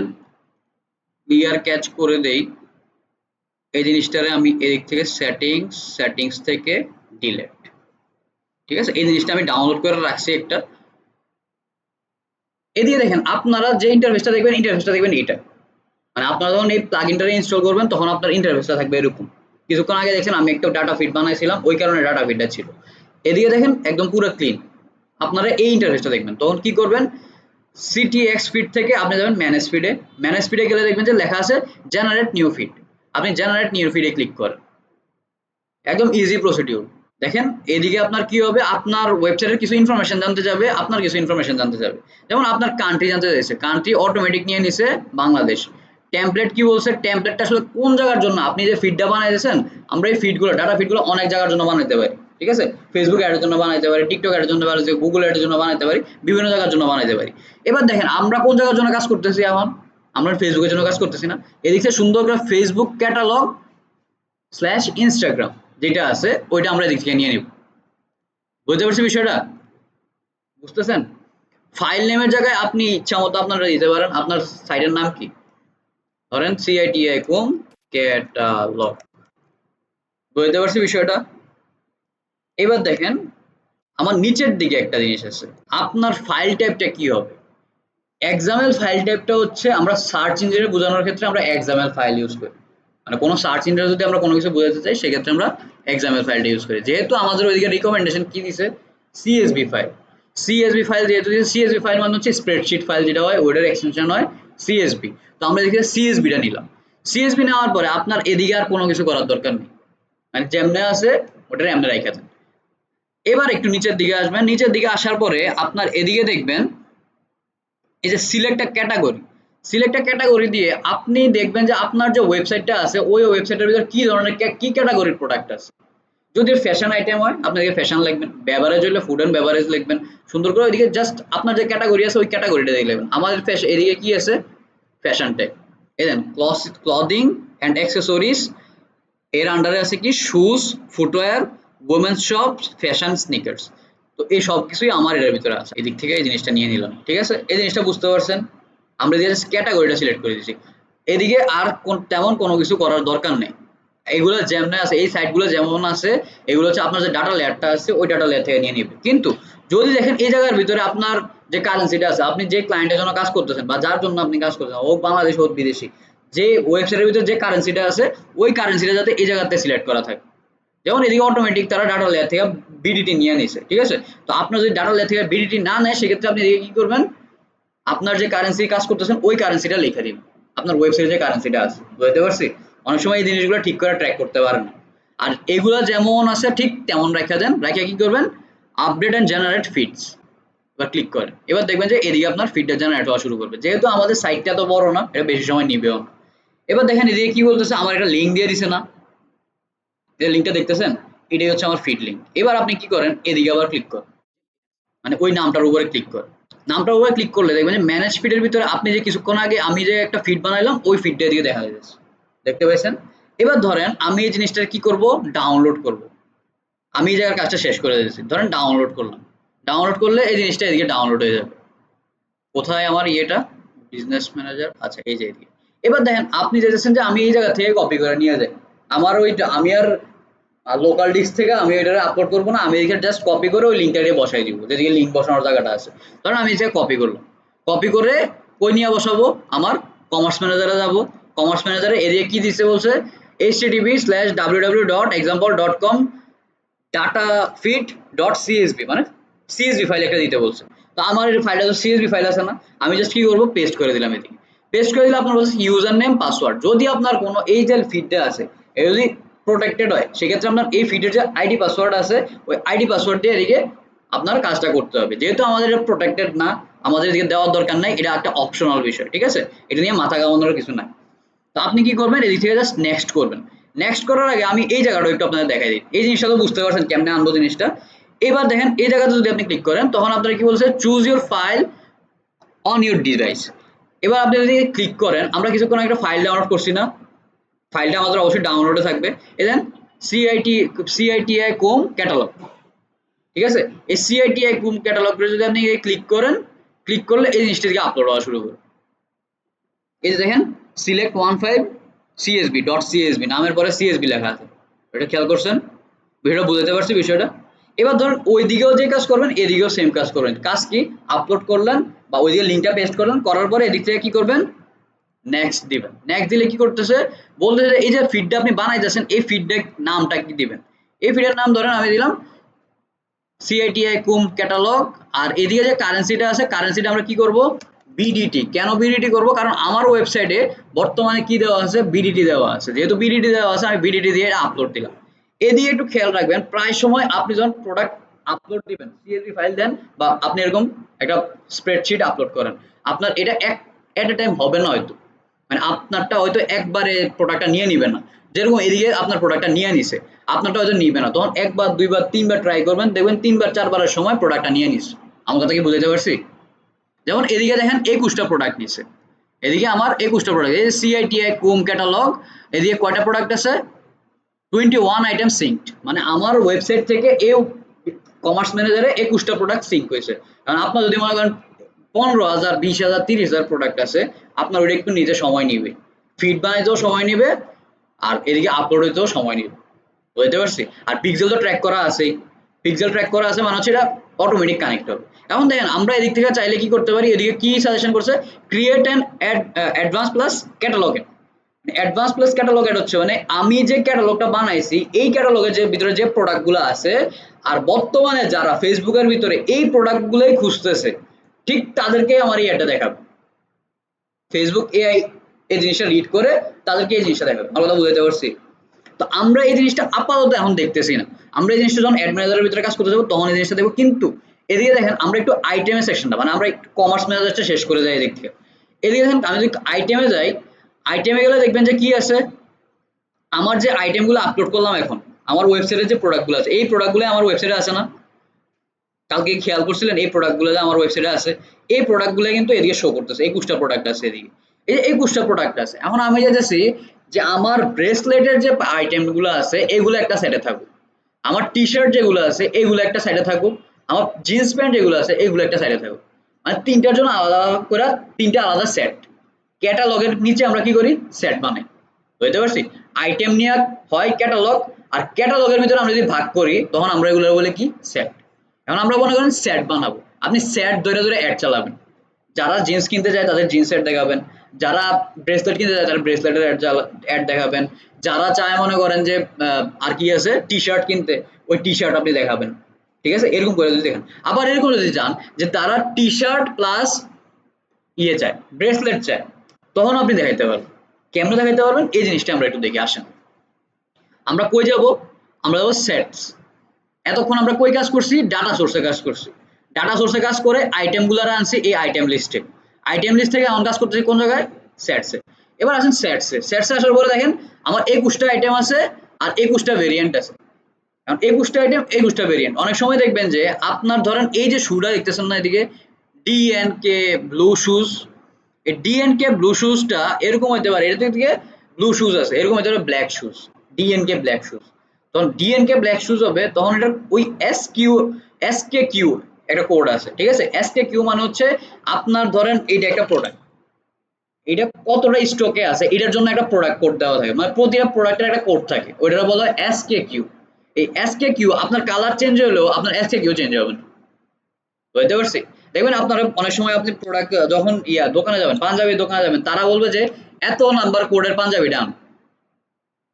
ক্লিয়ার ক্যাচ করে দেই, এই জিনিসটারে আমি এদিক থেকে সেটিংস থেকে ডিলেট, ঠিক আছে, এই জিনিসটা আমি ডাউনলোড করে রাখছি একটা। এদিকে দেখেন আপনারা যে ইন্টারফেসটা দেখবেন এটা, মানে আপনারা যখন এই প্লাগইনটা ইনস্টল করবেন তখন আপনার ইন্টারফেসটা থাকবে এরকম। কিছুক্ষণ আগে দেখছেন আমি একটা ডাটা ফিড বানাইছিলাম, ওই কারণে ডাটা ফিডটা ছিল। এদিকে দেখেন একদম পুরো ক্লিন, আপনারা এই ইন্টারফেসটা দেখবেন। তখন কি করবেন, সিটিএক্স ফিড থেকে আপনি যাবেন ম্যানেজ ফিডে, ম্যানেজ ফিডে গেলে দেখবেন যে লেখা আছে জেনারেট নিউ ফিড, আপনি জেনারেট নিউ ফিডে ক্লিক করেন, একদম ইজি প্রসিডিউর। দেখেন এদিকে আপনার কি হবে, আপনার ওয়েবসাইটের কিছু ইনফরমেশন জানতে যাবে, আপনার কিছু ইনফরমেশন জানতে যাবে, যেমন আপনার কান্ট্রি জানতে চাইছে, কান্ট্রি অটোমেটিক নিয়ে নিছে বাংলাদেশ। টেমপ্লেট কি বলছে, টেমপ্লেটটা আসলে কোন জায়গার জন্য আপনি যে ফিডটা বানাইতেছেন, আমরা এই ফিডগুলো ডাটা ফিডগুলো অনেক জায়গার জন্য বানাইতে পারি, ঠিক আছে, ফেসবুক অ্যাডের জন্য বানাইতে পারি, টিকটক অ্যাডের জন্য বানাইতে পারি, গুগল অ্যাডের জন্য বানাইতে পারি, বিভিন্ন জায়গার জন্য বানাইতে পারি। এবার দেখেন আমরা কোন জায়গার জন্য কাজ করতেছি, এখন আমরা ফেসবুকের জন্য কাজ করতেছি না, এদিক থেকে সুন্দর করে ফেসবুক ক্যাটালগ স্ল্যাশ ইনস্টাগ্রাম যেটা আছে ওইটা আমরা এদিক থেকে নিয়ে নিব। বুঝতে পারছি বিষয়টা, বুঝতেছেন? ফাইল নেমের জায়গায় আপনি ইচ্ছা মতো আপনারা দিতে পারেন, আপনার সাইটের নাম কি, ধরেন সিআইটিআই কম ক্যাটালগ। বুঝতে পারছি বিষয়টা। এবার দেখেন আমার নিচের দিকে একটা জিনিস আছে, আপনার ফাইল টাইপটা কি হবে। এক্সামেল ফাইল টাইপটা হচ্ছে আমরা সার্চ ইঞ্জিনে বোঝানোর ক্ষেত্রে আমরা এক্সামেল ফাইল ইউজ করি, মানে কোনো সার্চ ইঞ্জিনে যদি আমরা কোনো কিছু বোঝাতে চাই সেক্ষেত্রে আমরা এক্সামেল ফাইলটা ইউজ করি। যেহেতু আমাদের ওইদিকে রিকমেন্ডেশন কি দিছে, সিএসভি ফাইল, সিএসভি ফাইল যেহেতু সিএসভি ফাইল মানে হচ্ছে স্প্রেডশিট ফাইল যেটা হয় ওইটার এক্সটেনশন হয় সিএসভি, তো আমরা এদিকে সিএসভিটা নিলাম। সিএসভি নেওয়ার পরে আপনার এদিকে আর কোনো কিছু করার দরকার নেই, মানে যেমনে আছে ওটা এমনি রাখা দেন। এবার একটু নিচের দিকে আসবেন, নিচের দিকে আসার পরে আপনার এদিকে দেখবেন এই যে সিলেক্ট আ ক্যাটাগরি, সিলেক্ট আ ক্যাটাগরি দিয়ে আপনি দেখবেন যে আপনার যে ওয়েবসাইটটা আছে ওই ওয়েবসাইটের ভিতর কি ধরনের কি ক্যাটাগরির প্রোডাক্ট আছে। যদি ফ্যাশন আইটেম হয় আপনাকে ফ্যাশন লিখবেন, বেভারেজ হলে ফুড এন্ড বেভারেজ লিখবেন, সুন্দর করে ওইদিকে জাস্ট আপনার যে ক্যাটাগরি আছে ওই ক্যাটাগরিটা দিয়ে লিখবেন। আমাদের এদিকে কি আছে, ফ্যাশন টাইপ, এই দেন ক্লদিং অ্যান্ড অ্যাক্সেসরিজ, এর আন্ডারে আছে কি shoes, footwear, women's shop, fashion, sneakers. তো এই সব কিছুই আমার এর ভিতরে আছে, এদিক থেকে এই জিনিসটা নিয়ে নিলাম, ঠিক আছে, এই জিনিসটা বুঝতে পারছেন। আমরা জাস্ট ক্যাটাগরিটা সিলেক্ট করে দিয়েছি, এদিকে আর তেমন কোনো কিছু করার দরকার নেই। এইগুলো যেমন আছে এই সাইটগুলো যেমন আছে এগুলো হচ্ছে আপনার যে ডাটা লেয়ারটা আছে ওই ডাটা লেয়ার থেকে নিয়ে নিবে। কিন্তু যদি দেখেন এই জায়গার ভিতরে আপনার যে কারেন্সিটা আছে, আপনি যে ক্লায়েন্টের জন্য কাজ করতেছেন বা যার জন্য আপনি কাজ করতেছেন, ও বাংলাদেশ হোক বিদেশি, যে ওয়েবসাইটের ভিতরে যে কারেন্সিটা আছে ওই কারেন্সিটা যাতে এই জায়গাতে সিলেক্ট করা থাকে। যেমন এদিকে অটোমেটিক তারা ডাটা লেয়ার থেকে বিডিটি নিয়ে নিছে, ঠিক আছে, তো আপনার যদি ডাটা লেয়ার থেকে বিডিটি না নেয় সেক্ষেত্রে আপনি এদিকে কি করবেন, আপনার যে কারেন্সি কাজ করতেছেন ওই কারেন্সিটা লিখে দিন আপনার ওয়েবসাইটে যে কারেন্সিটা আছে। বুঝতে পারছি, অনেক সময় এই জিনিসগুলো ঠিক করে ট্র্যাক করতে পারেন না। আর এগুলো যেমন আছে ঠিক তেমন রেখে দেন, রেখে কি করবেন, আপডেট এন্ড জেনারেট ফিডস, এবার ক্লিক করেন। এবার দেখবেন যে এদিকে আপনার ফিডটা জেনারেট হওয়া শুরু করবে। যেহেতু আমাদের সাইটটা তো বড় না, এটা বেশি সময় নিবেও না। এবার দেখেন এদিকে কি বলতেছে, আমার একটা লিঙ্ক দিয়ে দিছে না, এই লিঙ্কটা দেখতেছেন, এটাই হচ্ছে আমার ফিড লিঙ্ক। এবার আপনি কি করেন, এদিকে আবার ক্লিক করেন, মানে ওই নামটার উপরে ক্লিক করেন। নামটার উপরে ক্লিক করলে দেখবেন যে ম্যানেজ ফিডের ভিতরে আপনি যে কিছুক্ষণ আগে আমি যে একটা ফিড বানাইলাম ওই ফিডটা এদিকে দেখা যাচ্ছে, দেখতে পাচ্ছেন। এবার ধরেন আমি এই জিনিসটা কি করব, ডাউনলোড করব। আমি এই জায়গার কাজটা শেষ করে দিয়েছি, ধরেন ডাউনলোড করলাম। ডাউনলোড করলে এই জিনিসটা এদিকে ডাউনলোড হয়ে যাবে। কোথায় আমার ইয়েটা, বিজনেস ম্যানেজার, আচ্ছা এই যে এদিকে। এবার দেখেন আপনি চাইছেন যে আমি এই জায়গা থেকে কপি করে নিয়ে যাই, আমার ওইটা আমি আর লোকাল ডিস্ক থেকে আমি এটা আপলোড করবো না, আমি এখানে জাস্ট কপি করে ওই লিঙ্কটা দিয়ে বসাই দিব, যেদিকে লিঙ্ক বসানোর জায়গাটা আছে। ধরেন আমি এটা কপি করলাম, কপি করে কই নিয়ে বসাবো, আমার কমার্স ম্যানেজারে যাব। কমার্স ম্যানেজারে এদিকে কি দিচ্ছে বলছে, http://www.example.com datafeed.csv, মানে CSV ফাইল একটা দিতে বলছে। তো আমার এই ফাইলটা তো CSV ফাইল আছে না, আমি জাস্ট কি করব, পেস্ট করে দিলাম এদিকে। পেস্ট করে দিলে আপনার বলছে ইউজার নেম পাসওয়ার্ড। যদি আপনার কোনো এই যে ফিডটা আছে এটা যদি প্রোটেক্টেড হয় সেক্ষেত্রে আপনার এই ফিডের যে আইডি পাসওয়ার্ড আছে ওই আইডি পাসওয়ার্ড দিয়ে এদিকে আপনার কাজটা করতে হবে। যেহেতু আমাদের এটা প্রোটেক্টেড না, আমাদের এদিকে দেওয়ার দরকার নাই, এটা একটা অপশনাল বিষয়, ঠিক আছে, এটা নিয়ে মাথা ঘামানোর কিছু নাই। তো আপনি কি করবেন, এদিক থেকে জাস্ট নেক্সট করবেন। নেক্সট করার আগে আমি এই জায়গাটা একটু আপনাদের দেখাই দিই, এই জিনিসটা তো বুঝতে পারছেন কেমনে আনবো জিনিসটা। এবার দেখেন এই জায়গাতে যদি আপনি ক্লিক করেন তখন আপনারা কি বলছে, choose your file on your device. এবার আপনি যদি ক্লিক করেন, আমরা কিছুক্ষণ আগে একটা ফাইল ডাউনলোড করছি না, ফাইলটা আমাদের অবশ্যই ডাউনলোডে থাকবে। এদেন সিআইটিআই কোম ক্যাটালগ, ঠিক আছে, এই সিআইটিআই কোম ক্যাটালগে যদি আপনি ক্লিক করেন, ক্লিক করলে এই জিনিসটা থেকে আপলোড হওয়া শুরু করবে। এই যে দেখেন সিলেক্ট 15 csv.csv নামের পরে CSV লেখা আছে, এটা খেয়াল করছেন, ভিডিও বুঝাতে পারছি বিষয়টা। এবার ধরুন ওই দিকেও যে কাজ করবেন এদিকেও সেম কাজ করবেন। কাজ কি, আপলোড করলেন বা ওইদিকে লিঙ্কটা পেস্ট করলেন, করার পরে এদিক থেকে কি করবেন, নেক্সট দিবেন। নেক্সট দিলে কি করতেছে, বলতেছে এই যে ফিডটা আপনি বানাইতেছেন এই ফিডের নামটা কি দিবেন। এই ফিডের নাম ধরেন আমি দিলাম সিআইটিআই কুম ক্যাটালগ। আর এদিকে যে কারেন্সিটা আছে, কারেন্সিটা আমরা কি করব, বিডিটি। কেন বিডিটি করব, কারণ আমার ওয়েবসাইটে বর্তমানে কি দেওয়া আছে, বিডিটি দেওয়া আছে। যেহেতু বিডিটি দেওয়া আছে আমি বিডিটি দিয়ে আপলোড দিলাম। এদিকে একটু খেয়াল রাখবেন, প্রায় সময় আপনি যখন প্রোডাক্ট আপলোড দিবেন, সিএসভি ফাইল দেন বা আপনি এরকম একটা স্প্রেডশিট আপলোড করেন, আপনার এটা এট এ টাইম হবে না হয়তো, মানে আপনারটা হয়তো একবারে প্রোডাক্টটা নিয়ে নিবে না। যেরকম এদিকে আপনার প্রোডাক্টটা নিয়ে নিছে, আপনারটা হয়তো নিবে না, তখন একবার দুইবার তিনবার ট্রাই করবেন, দেখবেন তিনবার চারবারের সময় প্রোডাক্টটা নিয়ে নিস। আমার কথা কি বুঝাতে পারছি? যেমন এদিকে দেখেন 21টা প্রোডাক্ট নিছে, এদিকে আমার 21টা প্রোডাক্ট, এই সিআইটিআই কোম ক্যাটালগ, এদিকে কয়টা প্রোডাক্ট আছে, 21 আইটেম সিঙ্কড, মানে আমার ওয়েবসাইট থেকে এই কমার্স ম্যানেজারে 21টা প্রোডাক্ট সিঙ্ক হয়েছে। কারণ আপনার যদি মনে করেন 15,000 20,000 30,000 প্রোডাক্ট আছে, আপনার ওটা একটু নিতে সময় নিবে, ফিড বানাইতেও সময় নিবে আর এদিকে আপলোড হইতেও সময় নিবে, বুঝতে পারছি। আর পিক্সেল তো ট্র্যাক করা আছেই, পিক্সেল ট্র্যাক করা আছে মানে হচ্ছে এটা অটোমেটিক কানেক্ট হবে। এখন দেখেন আমরা এদিক থেকে চাইলে কি করতে পারি, এদিকে কি সাজেশন করছে, create and advance plus catalogue. Advance plus catalogue ad হচ্ছে মানে আমি যে ক্যাটালগটা বানাইছি এই ক্যাটালগের যে ভিতরে যে প্রোডাক্টগুলো আছে আর বর্তমানে যারা ফেসবুকের ভিতরে এই প্রোডাক্টগুলোই খুঁজতেছে ঠিক তাদেরকে আমার এই অ্যাডটা দেখাবে। ফেসবুক এআই এই জিনিসটা রিড করে তাদেরকে এই জিনিসটা দেখাবে। আমার কথা বুঝাতে পারছি? তো আমরা এই জিনিসটা আপাতত এখন দেখতেছি না, আমরা এই জিনিসটা যখন অ্যাড ম্যানেজারের ভিতরে কাজ করতে যাবো তখন এই জিনিসটা দেখবো। কিন্তু এদিকে দেখেন আমরা একটু আইটেমের সেকশনটা, মানে আমরা একটু কমার্স ম্যানেজারটা শেষ করে যাই এদিক থেকে। এদিকে দেখেন আমি যদি আইটেমে যাই, আইটেমে গেলে দেখবেন যে কি আছে, আমার যে আইটেমগুলো আপলোড করলাম এখন আমার ওয়েবসাইটে যে প্রোডাক্টগুলো আছে এই প্রোডাক্টগুলো আমার ওয়েবসাইটে আছে না, কালকে খেয়াল করছিলেন এই প্রোডাক্টগুলো যে আমার ওয়েবসাইটে আছে, এই প্রোডাক্টগুলো কিন্তু এদিকে শো করতেছে, 21টা প্রোডাক্ট আছে এদিকে, এই যে 21টা প্রোডাক্ট আছে। এখন আমি যাচ্ছি যে আমার ব্রেসলেটের যে আইটেমগুলো আছে এগুলো একটা সাইডে থাকুক, আমার টি শার্ট যেগুলো আছে এগুলো একটা সাইডে থাকুক, আমার জিন্স প্যান্ট যেগুলো আছে এগুলো একটা সাইডে থাকুক, মানে তিনটার জন্য আলাদা আলাদা করে তিনটা আলাদা সেট। ক্যাটালগের নিচে আমরা কি করি, সেট বানাই, বুঝতে পারছি। আইটেম নিয়ে হয় ক্যাটালগ, আর ক্যাটালগের ভিতরে আমরা যদি ভাগ করি তখন আমরা এগুলো বলে কি, সেট। এখন আমরা মনে করেন সেট বানাবো, আপনি সেট ধরে ধরে অ্যাড চালাবেন, যারা জিন্স কিনতে যায় তাদের জিন্স অ্যাড দেখাবেন, যারা ব্রেসলেট কিনতে যায় তারা ব্রেসলেটের অ্যাড দেখাবেন, যারা চায় মনে করেন যে আর কি আছে টি শার্ট কিনতে ওই টি শার্ট আপনি দেখাবেন, ঠিক আছে, এরকম করে যদি দেখেন। আবার এরকম যদি চান যে তারা টি শার্ট প্লাস ইয়ে চায়, ব্রেসলেট চায়, তখন আপনি দেখাইতে পারবেন। কেমনে দেখাইতে পারবেন এই জিনিসটা আমরা একটু দেখে আসেন। আমরা কই যাব, আমরা যাবো সেটস। এতক্ষণ আমরা কই কাজ করছি, ডাটা সোর্সে কাজ করছি, ডাটা সোর্সে কাজ করে আইটেমগুলো আনছি এই আইটেম লিস্টে, আইটেম লিস্ট থেকে অন কাজ করতেছি কোন জায়গায়, সেটসে। এবার আসেন সেটসে, সেটসে আসার পরে দেখেন আমার 21টা আইটেম আছে আর 21টা ভেরিয়েন্ট আছে। কারণ 21টা আইটেম 21টা ভেরিয়েন্ট। অনেক সময় দেখবেন যে আপনার ধরেন এই যে শুটা দেখতেছেন না এদিকে ডিএনকে ব্লু শুজ। এই ডিএনকে ব্লু শুজটা এরকম হতে পারে, এটা থেকে ব্লু শুজ আছে, এরকম হতে পারে ব্ল্যাক শুজ, ডিএনকে ব্ল্যাক শুজ। তখন ডিএনকে ব্ল্যাক শুজ হবে, তখন এটা ওই এসকে কিউ একটা কোড আছে, ঠিক আছে। এসকে কিউ মানে হচ্ছে আপনার ধরেন এইটা একটা প্রোডাক্ট, এটা কতটা স্টকে আছে এটার জন্য একটা প্রোডাক্ট কোড দেওয়া থাকে, মানে প্রতিটা প্রোডাক্টের একটা কোড থাকে, ওইটা বলা হয় এসকে কিউ। এই এসকে কিউ আপনার কালার চেঞ্জ হলেও আপনার এসকে কিউ চেঞ্জ হবে না, বুঝতে পারছি। দেখবেন আপনারা অনেক সময় আপনি প্রোডাক্ট যখন দোকানে যাবেন, পাঞ্জাবির দোকানে যাবেন, তারা বলবে যে এত নাম্বার কোডের পাঞ্জাবিটা আন,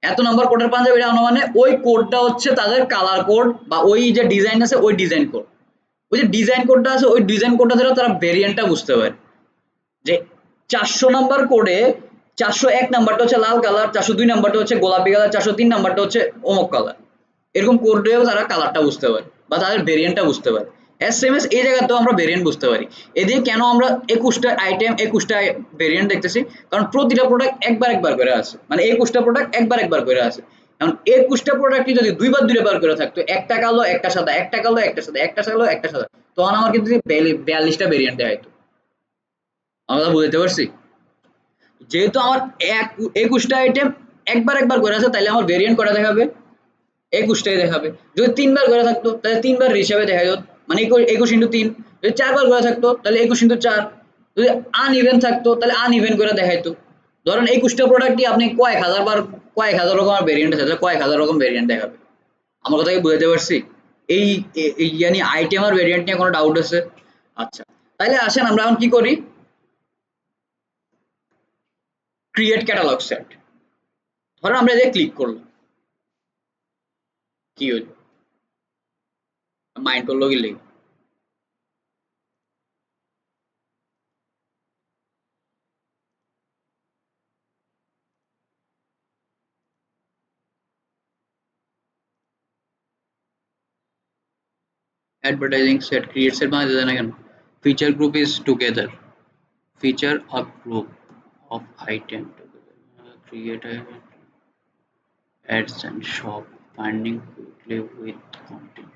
এত নাম্বার কোডের পাঞ্জাবিটা আনো, মানে ওই কোডটা হচ্ছে তাদের কালার কোড বা ওই যে ডিজাইন আছে ওই ডিজাইন কোড, ওই যে ডিজাইন কোডটা আছে ওই ডিজাইন কোডটা দ্বারা তারা ভেরিয়েন্টটা বুঝতে পারে যে 400 নাম্বার কোডে 401 নাম্বারটা হচ্ছে লাল কালার, 402 নাম্বারটা হচ্ছে গোলাপি কালার, 403 নাম্বারটা হচ্ছে অমুক কালার, এরকম কোডেও তারা কালারটা বুঝতে পারে বা তাদের ভেরিয়েন্টটা বুঝতে পারে। এসএমএস এই জায়গাতেও আমরা ভেরিয়েন্ট বুঝতে পারি। এদিকে কেন আমরা 21টা আইটেম 21টা ভেরিয়েন্ট দেখতেছি, কারণ প্রতিটা প্রোডাক্ট একবার করে আছে, মানে 21টা প্রোডাক্ট একবার করে আছে। এখন 21টা প্রোডাক্টই যদি দুইবার করে থাকতো, একটা কালো একটা সাদা, একটা কালো একটা সাদা, একটা কালো একটা সাদা, তখন আমার কিন্তু 42টা ভেরিয়েন্ট দেখাইতো। আমরা বুঝতে পারছি, যেহেতু আমার 21টা আইটেম একবার করে আছে, তাহলে আমার ভেরিয়েন্ট করা দেখাবে 21টাই দেখাবে। যদি 3বার করে থাকতো তাহলে 3বার হিসাবে দেখা যেত, মানে 21 × 3। যদি 4বার করে থাকতো তাহলে 21 × 4। যদি আনইভেন থাকতো তাহলে আনইভেন করে দেখাইতো। ধরেন 21টা প্রোডাক্টই আপনি কয়েক হাজার রকম ভেরিয়েন্ট আছে, কয়েক হাজার রকম ভেরিয়েন্ট দেখাবে। আমার কথা কি বুঝাতে পারছি? এই ইয়ানি আইটেম আর ভেরিয়েন্ট নিয়ে কোনো ডাউট আছে? আচ্ছা, তাহলে আসেন আমরা এখন কি করি, ক্রিয়েট ক্যাটালগ সেট। ধরেন আমরা এতে ক্লিক করলাম, কি হইল, মাইন্ড করলো কি লেগে, advertising set create set বানাইতে দেয় না কেন? feature group is together, feature a group of item together, create a ads and shop finding quickly with content।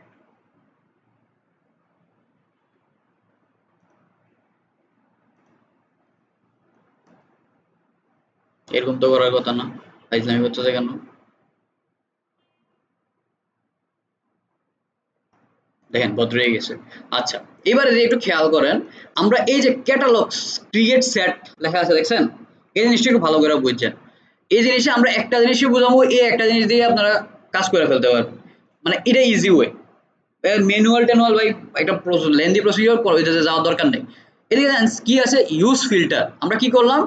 এরকম তো করার কথা না, ফাইজলামি করতেছে কেন? দেখেন বদলে হয়ে গেছে। আচ্ছা, এবারে একটু খেয়াল করেন, আমরা এই যে ক্যাটালগ ক্রিয়েট সেট লেখা আছে দেখছেন, এই জিনিসটা একটু ভালো করে বুঝছেন। এই জিনিসে আমরা একটা জিনিসই বুঝাবো, এই একটা জিনিস দিয়ে আপনারা কাজ করে ফেলতে পারবেন, মানে এটা ইজি ওয়ে। ম্যানুয়াল ট্যানুয়াল ভাই একটা লেন্দি প্রসিডিওর ওইটাতে যাওয়ার দরকার নেই। এদিকে কি আছে, ইউজ ফিল্টার। আমরা কি করলাম,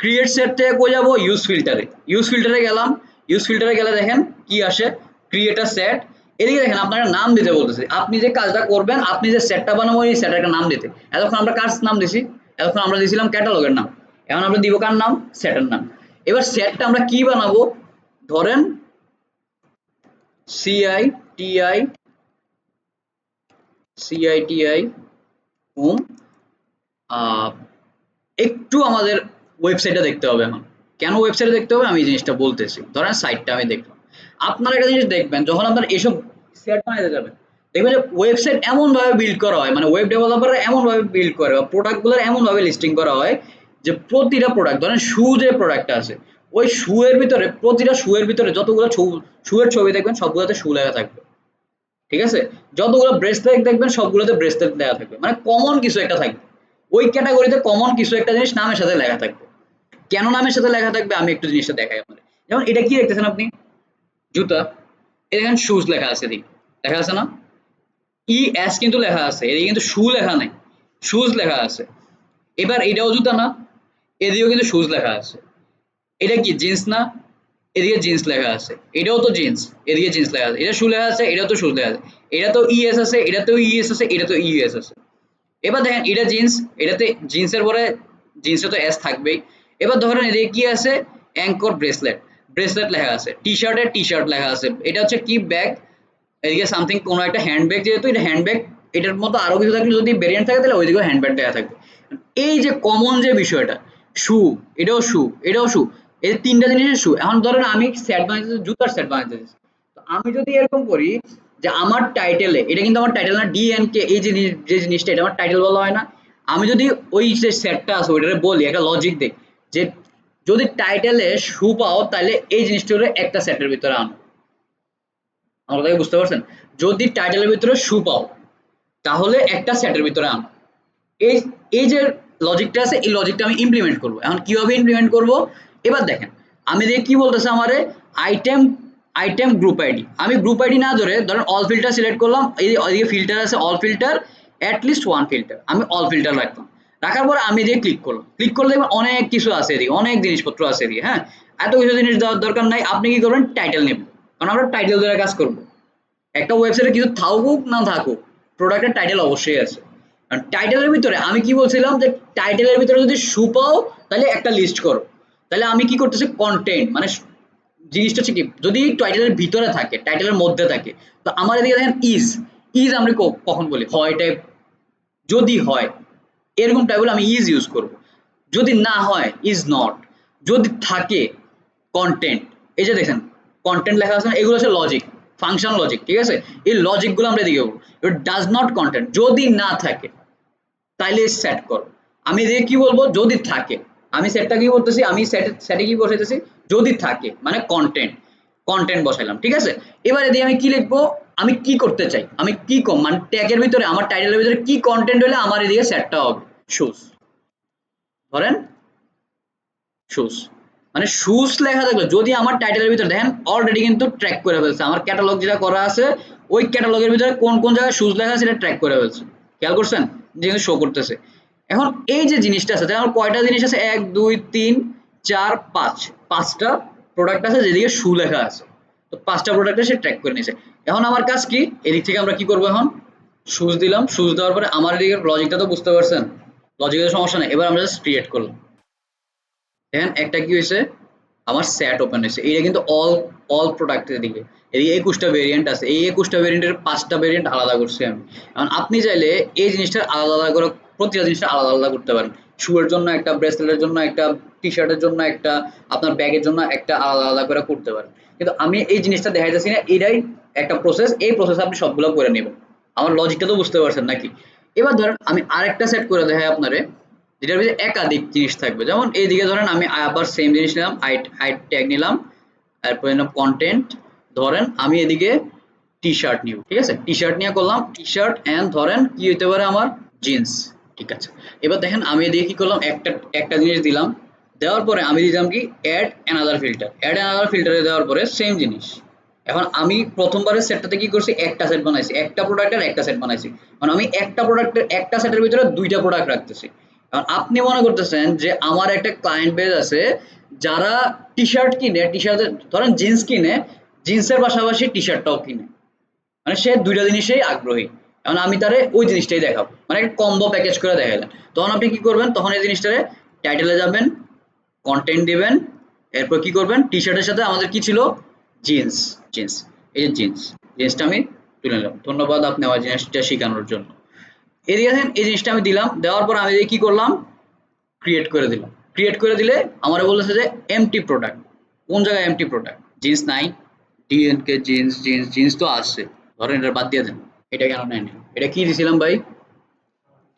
ক্রিয়েট সেট থেকে কই যাবো, ইউজ ফিল্টারে। ইউজ ফিল্টারে গেলাম, ইউজ ফিল্টারে গেলে দেখেন কি আসে, ক্রিয়েট আ সেট। এদিকে দেখেন আপনারা নাম দিতে বলতেছে, আপনি যে কাজটা করবেন, আপনি যে সেটটা বানাবো এই সেটের একটা নাম দিতে। এতক্ষণ আমরা কার নাম দিছি, এতক্ষণ আমরা দিয়েছিলাম ক্যাটালগের নাম, এখন আমরা দিব কার নাম, সেটের নাম। এবার সেটটা আমরা কি বানাবো, ধরেন সিআইটিআই সিআইটিআই হোম। একটু আমাদের ওয়েবসাইটটা দেখতে হবে। এখন কেন ওয়েবসাইটে দেখতে হবে আমি এই জিনিসটা বলতেছি। ধরেন সাইটটা আমি দেখলাম, আপনারা একটা জিনিস দেখবেন যখন আপনারা এসব সেট বানাতে যাবেন, দেখবেন যে ওয়েবসাইট এমন ভাবে বিল্ড করা হয়, মানে ওয়েব ডেভেলপাররা এমন ভাবে বিল্ড করে বা প্রোডাক্টগুলোর এমন ভাবে লিস্টিং করা হয় যে প্রতিটা প্রোডাক্ট, ধরেন শু যে প্রোডাক্টটা আছে, ওই শু এর ভিতরে, প্রতিটা শু এর ভিতরে যতগুলো শু এর ছবি দেখবেন সবগুলোতে শু লেখা থাকবে, ঠিক আছে। যতগুলো ব্রেসলেট দেখবেন সবগুলোতে ব্রেসলেট লেখা থাকবে, মানে কমন কিছু একটা থাকবে, ওই ক্যাটাগরিতে কমন কিছু একটা জিনিস নামের সাথে লেখা থাকবে। কেন নামের সাথে লেখা থাকবে আমি একটু জিনিসটা দেখাই আপনাদের। যেমন এটা কি দেখতেছেন আপনি, জুতা, এই দেখেন শুজ লেখা আছে, এদিকে লেখা আছে না, ই এস কিন্তু লেখা আছে, এদিকে কিন্তু শু লেখা নাই, শুজ লেখা আছে। এবার এটাও জুতা না, এদিকেও কিন্তু শুজ লেখা আছে। এটা কি জিন্স না, এদিকে জিন্স লেখা আছে, এটাও তো জিন্স, এদিকে জিন্স লেখা আছে। এটা শু লেখা আছে, এটাও তো শু লেখা আছে। এটা তো ইএস আছে, এটাতেও ইএস আছে, এটা তো ইউএস আছে। এবার দেখেন এটা জিন্স, এটাতে জিন্সের পরে জিন্সে তো এস থাকবেই। এবার ধরেন এদিকে কি আছে, অ্যাঙ্কর ব্রেসলেট, ব্রেসলেট লেখা আছে। টি শার্টে টি শার্ট লেখা আছে। এটা হচ্ছে কি ব্যাগ, এদিকে সামথিং কোনো একটা হ্যান্ডব্যাগ, যেহেতু এটা হ্যান্ডব্যাগ, এটার মতো আরো কিছু থাকলে যদি ভেরিয়েন্ট থাকে তাহলে ওইদিকেও হ্যান্ডব্যাগ দেখা থাকবে। এই যে কমন যে বিষয়টা, শু, এটাও শু, এটাও শু, এই তিনটা জিনিসের শু। এখন ধরেন আমি সেট বানাইতেছি, জুতার সেট বানাইতেছি, তো আমি যদি এরকম করি যে আমার টাইটেলে, এটা কিন্তু আমার টাইটেল না, ডিএনকে এই যে যে জিনিসটা, এটা আমার টাইটেল বলা হয় না। আমি যদি ওই যে সেটটা আছে ওইটারে বলি একটা লজিক দেই যে যদি টাইটেলে শু পাও তাহলে এই জিনিসটা একটা সেটের ভিতরে আনো। আমার কথা বুঝতে পারছেন? যদি টাইটেলের ভিতরে শু পাও তাহলে একটা সেটের ভিতরে আনো। এই এই যে লজিকটা আছে এই লজিকটা আমি ইমপ্লিমেন্ট করব। এখন কিভাবে ইমপ্লিমেন্ট করব? এবার দেখেন আমি দেখি কি বলতেছে আমারে আইটেম আইটেম গ্রুপ আইডি। আমি গ্রুপ আইডি না ধরে ধরেন অল ফিল্টার সিলেক্ট করলাম, এইদিকে ফিল্টার আছে all filter, at least one filter, আমি অল ফিল্টার রাখলাম। রাখার পরে আমি দিয়ে ক্লিক করলাম, ক্লিক করলে দেখবেন অনেক কিছু আছে এদিকে, অনেক জিনিসপত্র আছে এদিকে। হ্যাঁ, এত কিছু জিনিস দেওয়ার দরকার নাই। আপনি কি করবেন? টাইটেল নেবেন, কারণ আমরা টাইটেল ধরে কাজ করব। একটা ওয়েবসাইটে কিছু থাকুক না থাকুক প্রোডাক্টের টাইটেল অবশ্যই আছে। কারণ টাইটেলের ভিতরে আমি কি বলছিলাম যে টাইটেলের ভিতরে যদি শু পাও তাহলে একটা লিস্ট করো। তাহলে আমি কি করতেছি কন্টেন্ট মানে জিনিসটা হচ্ছে কি যদি টাইটেলের ভিতরে থাকে টাইটেলের মধ্যে থাকে তো আমার এদিকে দেখেন ইজ ইজ আমরা কখন বলি হয় টাইপ, যদি হয় এরকম টাইপগুলো আমি ইজ ইউজ করব। যদি না হয় ইজ নট, যদি থাকে কন্টেন্ট। এই যে দেখেন কন্টেন্ট লেখা আছে না, এগুলো হচ্ছে লজিক, ফাংশন লজিক, ঠিক আছে? এই লজিকগুলো আমরা এদিকে ডাজ নট কন্টেন্ট, যদি না থাকে তাইলে সেট করো। আমি এদিকে কি বলবো? যদি থাকে। আমি সেটটা কি বলতেছি, আমি সেটে কি বসাইতেছি যদি থাকে মানে কন্টেন্ট, কন্টেন্ট বসাইলাম, ঠিক আছে? এবার এদিকে আমি কি লিখবো, আমি কি করতে চাই, আমি কি কম মানে ট্যাগের ভিতরে আমার টাইটেলের ভিতরে কি কন্টেন্ট হলে আমার এদিকে সেটটা হবে শুজ। ধরেন শুজ মানে শুজ লেখা থাকলে যদি আমার টাইটেলের ভিতরে দেখেন অলরেডি কিন্তু ট্র্যাক করে ফেলছে আমার ক্যাটালগ যেটা করা আছে, ওই ক্যাটালগের ভিতরে কোন কোন জায়গায় শুজ লেখা আছে সেটা ট্র্যাক করে ফেলছে। খেয়াল করছেন? যেখানে শো করতেছে। এখন এই যে জিনিসটা আছে আমার কয়টা জিনিস আছে, 1 2 3 4 5, পাঁচটা প্রোডাক্ট আছে যেদিকে শু লেখা আছে। তো পাঁচটা প্রোডাক্টে সে ট্র্যাক করে নিয়েছে। এখন আমার কাজ কি, এদিক থেকে আমরা কি করবো, এখন শুজ দিলাম, শুজ দেওয়ার পরে আমার এদিকে লজিকটা তো বুঝতে পারছেন, লজিকের সমস্যা নেই। এবার আমরা জাস্ট ক্রিয়েট করলাম। দেখেন একটা কি হয়েছে, আমার সেট ওপেন হয়েছে। এটা কিন্তু অল অল প্রোডাক্টের দিকে এদিকে 21টা ভেরিয়েন্ট আছে, এই 21টা ভেরিয়েন্টের 5টা ভেরিয়েন্ট আলাদা করছি আমি। এখন আপনি চাইলে এই জিনিসটা আলাদা আলাদা করে প্রতিটা জিনিসটা আলাদা আলাদা করতে পারেন। শুয়ের জন্য একটা, ব্রেসলেটের জন্য একটা, টি শার্টের জন্য একটা, আপনার ব্যাগের জন্য একটা, আলাদা আলাদা করে করতে পারেন। কিন্তু আমি এই জিনিসটা দেখাইতেছি না, এটাই একটা প্রসেস, এই প্রসেস আপনি সবগুলো করে নেবেন। আমার লজিকটা তো বুঝতে পারছেন নাকি? এবার ধরেন আমি আরেকটা সেট করে দেখাই আপনারে যেটার ভিতরে একাধিক জিনিস থাকবে। যেমন এইদিকে ধরেন আমি আবার সেম জিনিস নিলাম, আইট ট্যাগ নিলাম, তারপরে নিলাম কন্টেন্ট। ধরেন আমি এদিকে টি শার্ট নিব, ঠিক আছে? টি শার্ট নিয়ে করলাম টি শার্ট এন্ড ধরেন কি হইতে পারে আমার জিন্স, ঠিক আছে? এবার দেখেন আমি এদিকে কি করলাম, একটা একটা জিনিস দিলাম, দেওয়ার পরে আমি দিলাম কি add another filter, add another ফিল্টারে দেওয়ার পরে সেম জিনিস। এখন আমি প্রথমবারের সেটটাতে কি করছি, একটা সেট বানাইছি, একটা প্রোডাক্টের একটা সেট বানাইছি। কারণ আমি একটা প্রোডাক্টের একটা সেটের ভিতরে দুইটা প্রোডাক্ট রাখতেছি। কারণ আপনি মনে করতেছেন যে আমার একটা ক্লায়েন্ট বেজ আছে যারা টি শার্ট কিনে, টি শার্টের ধরেন জিন্স কিনে, জিন্সের পাশাপাশি টি শার্টটাও কিনে, মানে সে দুইটা জিনিসেই আগ্রহী। এখন আমি তারে ওই জিনিসটাই দেখাবো, মানে একটা কম্বো প্যাকেজ করে দেখালেন। তখন আপনি কি করবেন, তখন এই জিনিসটারে টাইটেলে যাবেন, কন্টেন্ট দিবেন, এরপর কি করবেন, টি শার্টের সাথে আমাদের কি ছিল, জিন্স, জিন্স, এই যে জিন্স, জিন্সটা আমি তুলে নিলাম। ধন্যবাদ আপনি আমার জিনিসটা শেখানোর জন্য। এদিকে দেখেন এই জিনিসটা আমি দিলাম, দেওয়ার পর আমি কি করলাম, ক্রিয়েট করে দিলাম। ক্রিয়েট করে দিলে আমার বলেছে যে এমটি প্রোডাক্ট। কোন জায়গায় এমটি প্রোডাক্ট? জিন্স নাই, ডিএনকে জিন্স, জিন্স জিন্স তো আছে, ধরেন এটা বাদ দিয়ে দেন। এটা কেন নেয়নি? এটা কি দিছিলাম ভাই?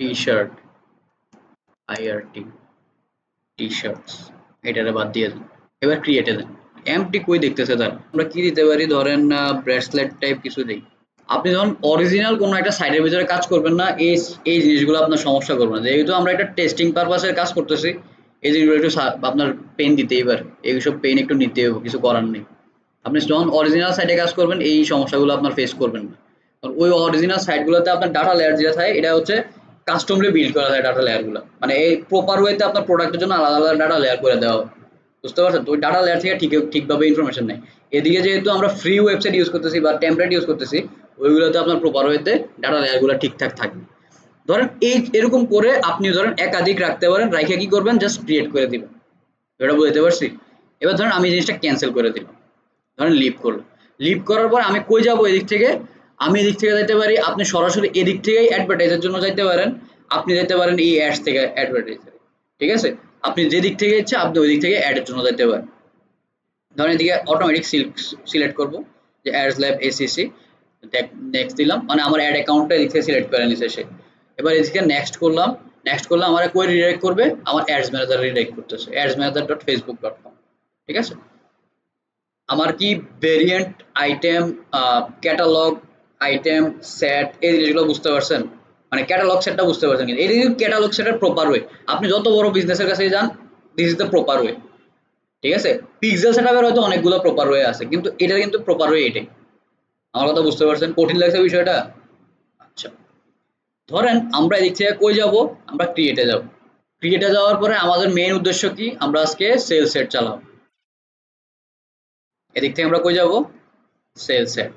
টি শার্ট, আইআরটি টি শার্টস, এটারে বাদ দিয়ে দেন। এবার ক্রিয়েটে দেন। এমটি কই দেখতেছে তার? আমরা কি দিতে পারি, ধরেন ব্রেসলেট টাইপ কিছু দেই। আপনি যখন অরিজিনাল কোনো একটা সাইটের ভিতরে কাজ করবেন না, এই এই জিনিসগুলো আপনার সমস্যা করবে না। যেহেতু আমরা একটা টেস্টিং পারপাসের কাজ করতেছি, এই জিনিসগুলো একটু আপনার পেন দিতেই পারে, এইসব পেন একটু নিতে হবে, কিছু করার নেই। আপনি যখন অরিজিনাল সাইটে কাজ করবেন এই সমস্যাগুলো আপনার ফেস করবেন না। কারণ ওই অরিজিনাল সাইটগুলোতে আপনার ডাটা লেয়ার যেটা থাকে এটা হচ্ছে কাস্টমলি বিল্ড করা হয় ডাটা লেয়ারগুলো, মানে এই প্রপার ওয়েতে আপনার প্রোডাক্টের জন্য আলাদা আলাদা ডাটা লেয়ার করে দেওয়া হয়। বুঝতে পারছেন? তো ওই ডাটা লেয়ার থেকে ঠিকভাবে ইনফরমেশন নেই। এদিকে যেহেতু আমরা ফ্রি ওয়েবসাইট ইউজ করতেছি বা টেমপ্লেট ইউজ করতেছি, ওইগুলোতে আপনার প্রপার ওয়েতে ডাটা লেয়ারগুলো ঠিকঠাক থাকবে। ধরেন এই এরকম করে আপনি ধরেন একাধিক রাখতে পারেন, রাইখে কি করবেন, জাস্ট ক্রিয়েট করে দিবেন। এটা বুঝতে পারছি? এবার ধরেন আমি জিনিসটা ক্যান্সেল করে দিলাম, ধরেন লিভ করলো। লিভ করার পর আমি কই যাবো এদিক থেকে? আমি এদিক থেকে যাইতে পারি, আপনি সরাসরি এদিক থেকেই অ্যাডভার্টাইজের জন্য যাইতে পারেন, আপনি যাইতে পারেন এই অ্যাডস থেকে অ্যাডভার্টাইজার, ঠিক আছে? আপনি যে দিক থেকে ইচ্ছা আপনি ওই দিক থেকে অ্যাডের জন্য যাইতে পারেন। ধরেন এদিকে অটোমেটিক সিলেক্ট করব যে অ্যাডস ল্যাব এসিসি, নেক্সট দিলাম, মানে আমার অ্যাড অ্যাকাউন্টটা এদিক থেকে সিলেক্ট করে নিছে সে। এবার এদিকে নেক্সট করলাম, নেক্সট করলে আমার কই রিডাইরেক্ট করবে, আমার অ্যাডস ম্যানেজার রিডাইরেক্ট করতেছে adsmanager.facebook.com। ঠিক আছে, আমার কি variant, item, catalogue, item, set, এই জিনিসগুলো বুঝতে পারছেন? মানে ক্যাটালগ সেটটা বুঝতে পারছেন কিন্তু এই ক্যাটালগ সেটের প্রপার ওয়ে, আপনি যত বড় বিজনেসের কাছে যান, this is the proper way. ঠিক আছে, পিক্সেল সেটআপের হয়তো অনেকগুলো প্রপার ওয়ে আছে, কিন্তু এটা কিন্তু প্রপার ওয়ে এটাই। আমার কথা বুঝতে পারছেন? কঠিন লাগছে বিষয়টা? আচ্ছা, ধরেন আমরা এদিক থেকে কই যাব, আমরা ক্রিয়েটে যাব। ক্রিয়েটে যাওয়ার পরে আমাদের মেইন উদ্দেশ্য কি, আমরা আজকে সেল সেট চালাবো। এদিক থেকে আমরা কই যাব, সেল সেট।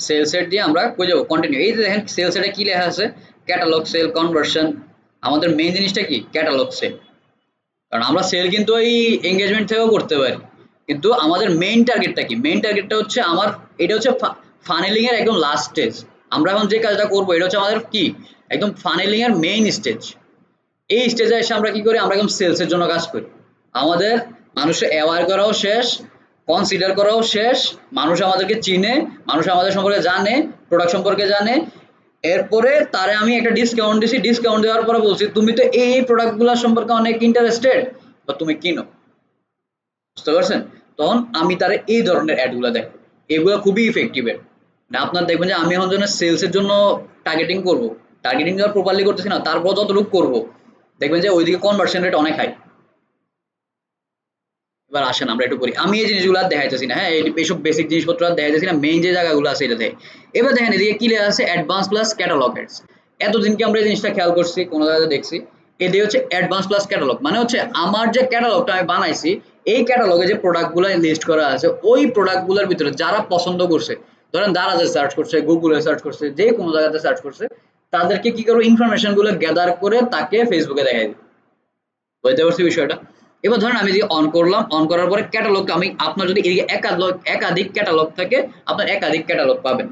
সেল সেট দিয়ে আমরা কই যাব, কন্টিনিউ। এই যে দেখেন সেল সেটে কি লেখা আছে, ক্যাটালগ সেল কনভার্সন। আমাদের মেইন জিনিসটা কি, ক্যাটালগ সেল। কারণ আমরা সেল কিন্তু এই এঙ্গেজমেন্ট থেকেও করতে পারি, কিন্তু আমাদের মেইন টার্গেটটা কি, মেইন টার্গেটটা হচ্ছে আমার, এটা হচ্ছে ফানেলিং এর একদম লাস্ট স্টেজ। আমরা এখন যে কাজটা করবো এটা হচ্ছে আমাদের কি, একদম ফানেলিং এর মেইন স্টেজ। এই স্টেজে এসে আমরা কি করি, আমরা একদম সেলসের জন্য কাজ করি। আমাদের মানুষের অ্যাওয়ার করাও শেষ, কনসিডার করাও শেষ, মানুষ আমাদেরকে চিনে, মানুষ আমাদের সম্পর্কে জানে, প্রোডাক্ট সম্পর্কে জানে। এরপরে তারে আমি একটা ডিসকাউন্ট দিছি, ডিসকাউন্ট দেওয়ার পরে বলছি তুমি তো এই প্রোডাক্টগুলো সম্পর্কে অনেক ইন্টারেস্টেড, বা তুমি কিনো। বুঝতে পারছেন? তখন আমি তারে এই ধরনের অ্যাডগুলো দেখো, এগুলো খুবই ইফেক্টিভ এর। মানে আপনার দেখবেন যে আমি এখন জন্য সেলসের জন্য টার্গেটিং করব, টার্গেটিং দেওয়ার প্রপারলি করতেছি না, তারপর যতটুকু করবো দেখবেন যে ওইদিকে কনভার্সন রেট অনেক হাই। এবার আসেন আমরা একটু করি, আমি এই জিনিসগুলো আর দেখাইতেছি না, হ্যাঁ এইসব বেসিক জিনিসপত্র আর দেখাইতেছি না, মেইন যে জায়গাগুলো আছে এটা দেখে। এবার দেখেন এদিকে কি লেখা আছে, অ্যাডভান্স প্লাস ক্যাটালগ অ্যাডস। এতদিন কি আমরা এই জিনিসটা খেয়াল করছি, কোনো জায়গায় দেখছি? এটি হচ্ছে অ্যাডভান্স প্লাস ক্যাটালগ, মানে হচ্ছে আমার যে ক্যাটালগটা আমি বানাইছি, এই ক্যাটালগে যে প্রোডাক্টগুলো লিস্ট করা আছে, ওই প্রোডাক্টগুলোর ভিতরে যারা পছন্দ করছে, ধরেন দারাজে সার্চ করছে, গুগলে সার্চ করছে, যে কোনো জায়গাতে সার্চ করছে, তাদেরকে কি করবো, ইনফরমেশন গুলো গ্যাদার করে তাকে ফেসবুকে দেখাই দিই। বুঝতে পারছি বিষয়টা? এবার ধরেন আমি যদি অন করলাম, অন করার পরে ক্যাটালগ, আমি আপনার যদি এদিকে একাধিক ক্যাটালগ থাকে, আপনার একাধিক ক্যাটালগ পাবেন।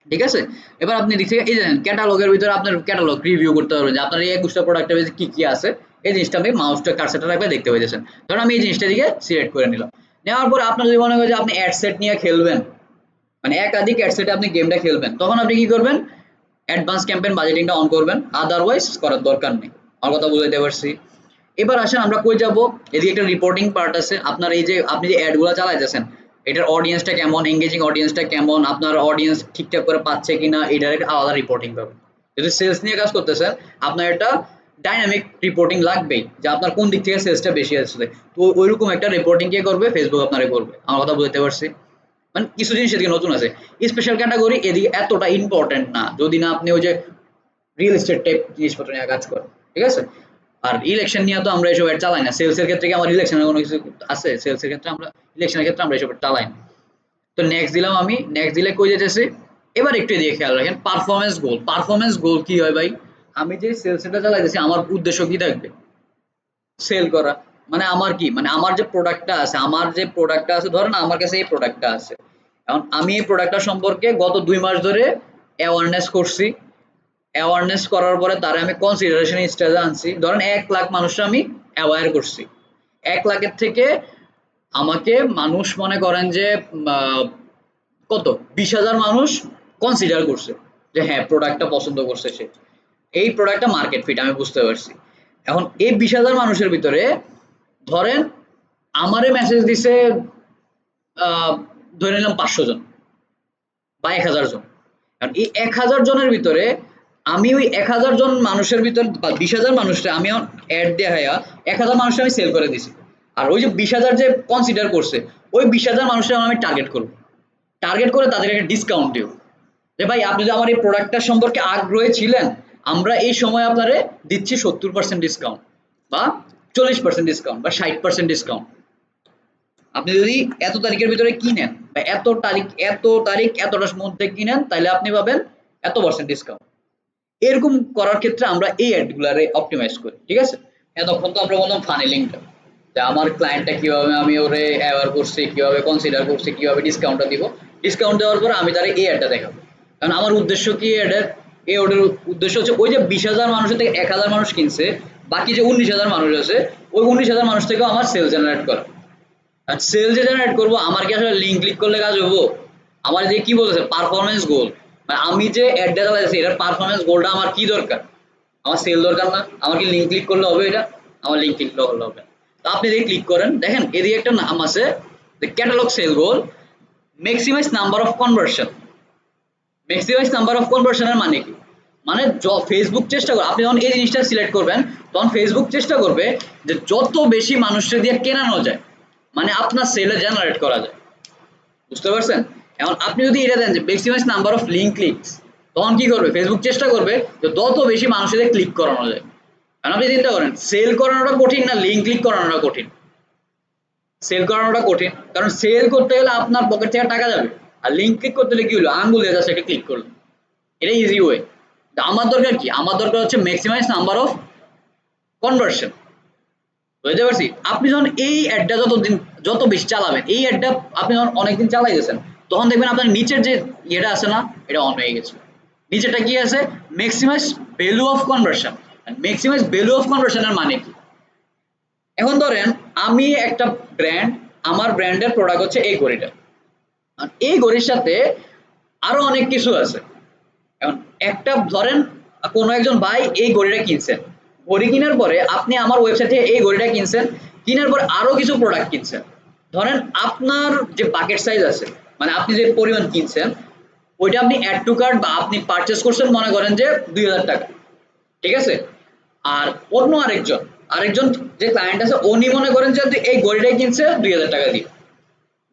ঠিক আছে, এবার আপনি দিক থেকে এই দেখেন ক্যাটালগের ভিতরে আপনার ক্যাটালগ রিভিউ করতে পারবেন যে আপনার এই 21টা প্রোডাক্টের ভিতরে কি কি আছে। এই জিনিসটা আপনি মাউসটা কার্সারটা রাখলে দেখতে পাইতেছেন। ধরুন আমি এই জিনিসটা দিকে সিলেক্ট করে নিলাম, নেওয়ার পরে আপনার যদি মনে হয় যে আপনি অ্যাড সেট নিয়ে খেলবেন, মানে একাধিক অ্যাড সেটে আপনি গেমটা খেলবেন, তখন আপনি কি করবেন, অ্যাডভান্স ক্যাম্পেইন বাজেটিংটা অন করবেন, আদারওয়াইজ করার দরকার নেই। আমার কথা বুঝাইতে পারছি? এবার আসেন আমরা কই যাব, এদিকে একটা রিপোর্টিং পার্ট আছে। আপনার এই যে আপনি যে অ্যাডগুলো চালাইতেছেন, এটার অডিয়েন্সটা কেমন, এঙ্গেজিং অডিয়েন্সটা কেমন, আপনার অডিয়েন্স ঠিকঠাক করে পাচ্ছে কিনা, এটার একটা আলাদা রিপোর্টিং পাবেন। যদি সেলস নিয়ে কাজ করতেছেন, আপনার একটা ডাইনামিক রিপোর্টিং লাগবেই, যে আপনার কোন দিক থেকে সেলসটা বেশি আসছে। তো ওইরকম একটা রিপোর্টিং কে করবে, ফেসবুক আপনারে করবে। আমার কথা বুঝতে পারছি? মানে কিছু জিনিস এদিকে নতুন আছে, স্পেশাল ক্যাটাগরি এদিকে এতটা ইম্পর্টেন্ট না, যদি না আপনি ওই যে রিয়েল এস্টেট টাইপ জিনিসপত্র নিয়ে কাজ করেন। ঠিক আছে, আর ইলেকশন নিয়ে তো আমরা এসব চালাই না। সেলস এর ক্ষেত্রে কি আমার ইলেকশনের কোনো কিছু আছে? সেলস এর ক্ষেত্রে আমরা, ইলেকশনের ক্ষেত্রে আমরা এসব চালাই না। তো নেক্সট দিলাম, আমি নেক্সট দিলে কই যেতেছি, এবার একটু এদিকে খেয়াল রাখেন, পারফরমেন্স গোল। পারফরমেন্স গোল কি হয় ভাই, আমি যে সেলস এটা চালাইতেছি, আমার উদ্দেশ্য কি থাকবে, সেল করা। মানে আমার কি, মানে আমার যে প্রোডাক্টটা আছে, ধরেন আমার কাছে এই প্রোডাক্টটা আছে, এখন আমি এই প্রোডাক্টটা সম্পর্কে গত 2 মাস ধরে অ্যাওয়ারনেস করছি। অ্যাওয়ারনেস করার পরে তারা আমি কনসিডারেশন স্টেজে আনছি, ধরেন 1 লাখ মানুষকে আমি অ্যাওয়ার করছি। 1 লাখের থেকে আমাকে মানুষ মনে করেন যে কত, 20,000 মানুষ কনসিডার করছে, যে হ্যাঁ প্রোডাক্টটা পছন্দ করছে সে, এই প্রোডাক্টটা মার্কেট ফিট, আমি বুঝতে পারছি। এখন এই 20,000 মানুষের ভিতরে ধরেন আমারে মেসেজ দিছে ধরে নিলাম 500 জন বা 1,000 জন। কারণ এই 1,000 জনের ভিতরে আমি ওই 1,000 জন মানুষের ভিতর বা 20,000 মানুষটা আমি অ্যাড দেখাইয়া 1,000 মানুষটা আমি সেল করে দিছি। আর ওই যে 20,000 যে কনসিডার করছে, ওই 20,000 মানুষটা আমি টার্গেট করবো, টার্গেট করে তাদেরকে একটা ডিসকাউন্ট দিব, যে ভাই আপনি যদি আমার এই প্রোডাক্টটা সম্পর্কে আগ্রহী ছিলেন, আমরা এই সময় আপনারে দিচ্ছি 70% ডিসকাউন্ট বা 40% ডিসকাউন্ট বা 60% ডিসকাউন্ট। আপনি যদি এত তারিখের ভিতরে কিনেন বা এত তারিখ এতটার মধ্যে কিনেন, তাহলে আপনি পাবেন এত পার্সেন্ট ডিসকাউন্ট। এরকম করার ক্ষেত্রে আমরা এই অ্যাডগুলারে অপটিমাইজ করি। ঠিক আছে, এতক্ষণ তো আমরা বললাম ফানেলিংটা, যে আমার ক্লায়েন্টটা কিভাবে আমি ওরে অ্যাওয়ার করছি, কিভাবে কনসিডার করছি, কিভাবে ডিসকাউন্টটা দিব। ডিসকাউন্ট দেওয়ার পরে আমি তার এই অ্যাডটা দেখাবো। কারণ আমার উদ্দেশ্য কি, এই অ্যাডের উদ্দেশ্য হচ্ছে ওই যে 20,000 মানুষের থেকে 1,000 মানুষ কিনছে, বাকি যে 19,000 মানুষ আছে, ওই 19,000 মানুষ থেকেও আমার সেল জেনারেট করা। আর সেল যে জেনারেট করবো, আমার কি আসলে লিঙ্ক ক্লিক করলে কাজ হবো? আমার যে কি বলেছে পারফরমেন্স গোল, আমি যে অ্যাডটা চালাইছি এটার পারফরমেন্স গোলটা আমার কি দরকার, আমার সেল দরকার না, আমার কি লিঙ্ক ক্লিক করলে হবে? এটা আমার লিঙ্ক ক্লিক করলে হবে। তো আপনি যদি ক্লিক করেন দেখেন এদিকে একটা নাম আছে যে catalogue sale goal maximise number of conversion. Maximise number of কনভার্সনের মানে কি? মানে ফেসবুক চেষ্টা করে, আপনি যখন এই জিনিসটা সিলেক্ট করবেন তখন ফেসবুক চেষ্টা করবে যে যত বেশি মানুষকে দিয়ে কেনানো যায়, মানে আপনার সেলে জেনারেট করা যায়। বুঝতে পারছেন? এখন আপনি যদি এটা দেন যে maximise number of link clicks, তখন কি করবে ফেসবুক চেষ্টা করবে যে যত বেশি মানুষের ক্লিক করানো যায়। কারণ আপনি চিন্তা করেন সেল করানোটা কঠিন না লিঙ্ক ক্লিক করানোটা কঠিন? সেল করানোটা কঠিন, কারণ সেল করতে গেলে আপনার পকেট থেকে টাকা যাবে, আর লিঙ্ক ক্লিক করতে গেলে কি হলো আঙ্গুল দিয়ে জাস্ট এটা ক্লিক করলো, এটা ইজি ওয়ে। আমার দরকার কি? আমার দরকার হচ্ছে ম্যাক্সিমাইজ নাম্বার অফ কনভার্সন। বুঝতে পারছি? আপনি যখন এই অ্যাডটা যত বেশি চালাবেন, এই অ্যাডটা আপনি যখন অনেকদিন চালাই গেছেন, তখন দেখবেন আপনার নিচের যে ইয়েটা আছে না, এটা অন হয়ে গেছে। নিচেটা কি আছে? Maximise value of conversion. Maximise value of কনভার্সনের মানে কি? এখন ধরেন আমি একটা ব্র্যান্ড, আমার ব্র্যান্ডের প্রোডাক্ট হচ্ছে এই ঘড়িটা, আর এই ঘড়ির সাথে আরো অনেক কিছু আছে। এখন একটা ধরেন কোনো একজন ভাই এই ঘড়িটা কিনছেন, ঘড়ি কেনার পরে আপনি আমার ওয়েবসাইট থেকে এই ঘড়িটা কিনছেন, কেনার পরে আরো কিছু প্রোডাক্ট কিনছেন। ধরেন আপনার যে বাকেট সাইজ আছে, মানে আপনি যে পরিমাণ কিনছেন ওইটা আপনি অ্যাড টু কার্ট বা আপনি পারচেস করছেন মনে করেন যে 2000 টাকা, ঠিক আছে? আর অন্য আরেকজন আরেকজন যে ক্লায়েন্ট আছে উনি মনে করেন যে এই ঘড়িটাই কিনছে 2000 টাকা দিয়ে।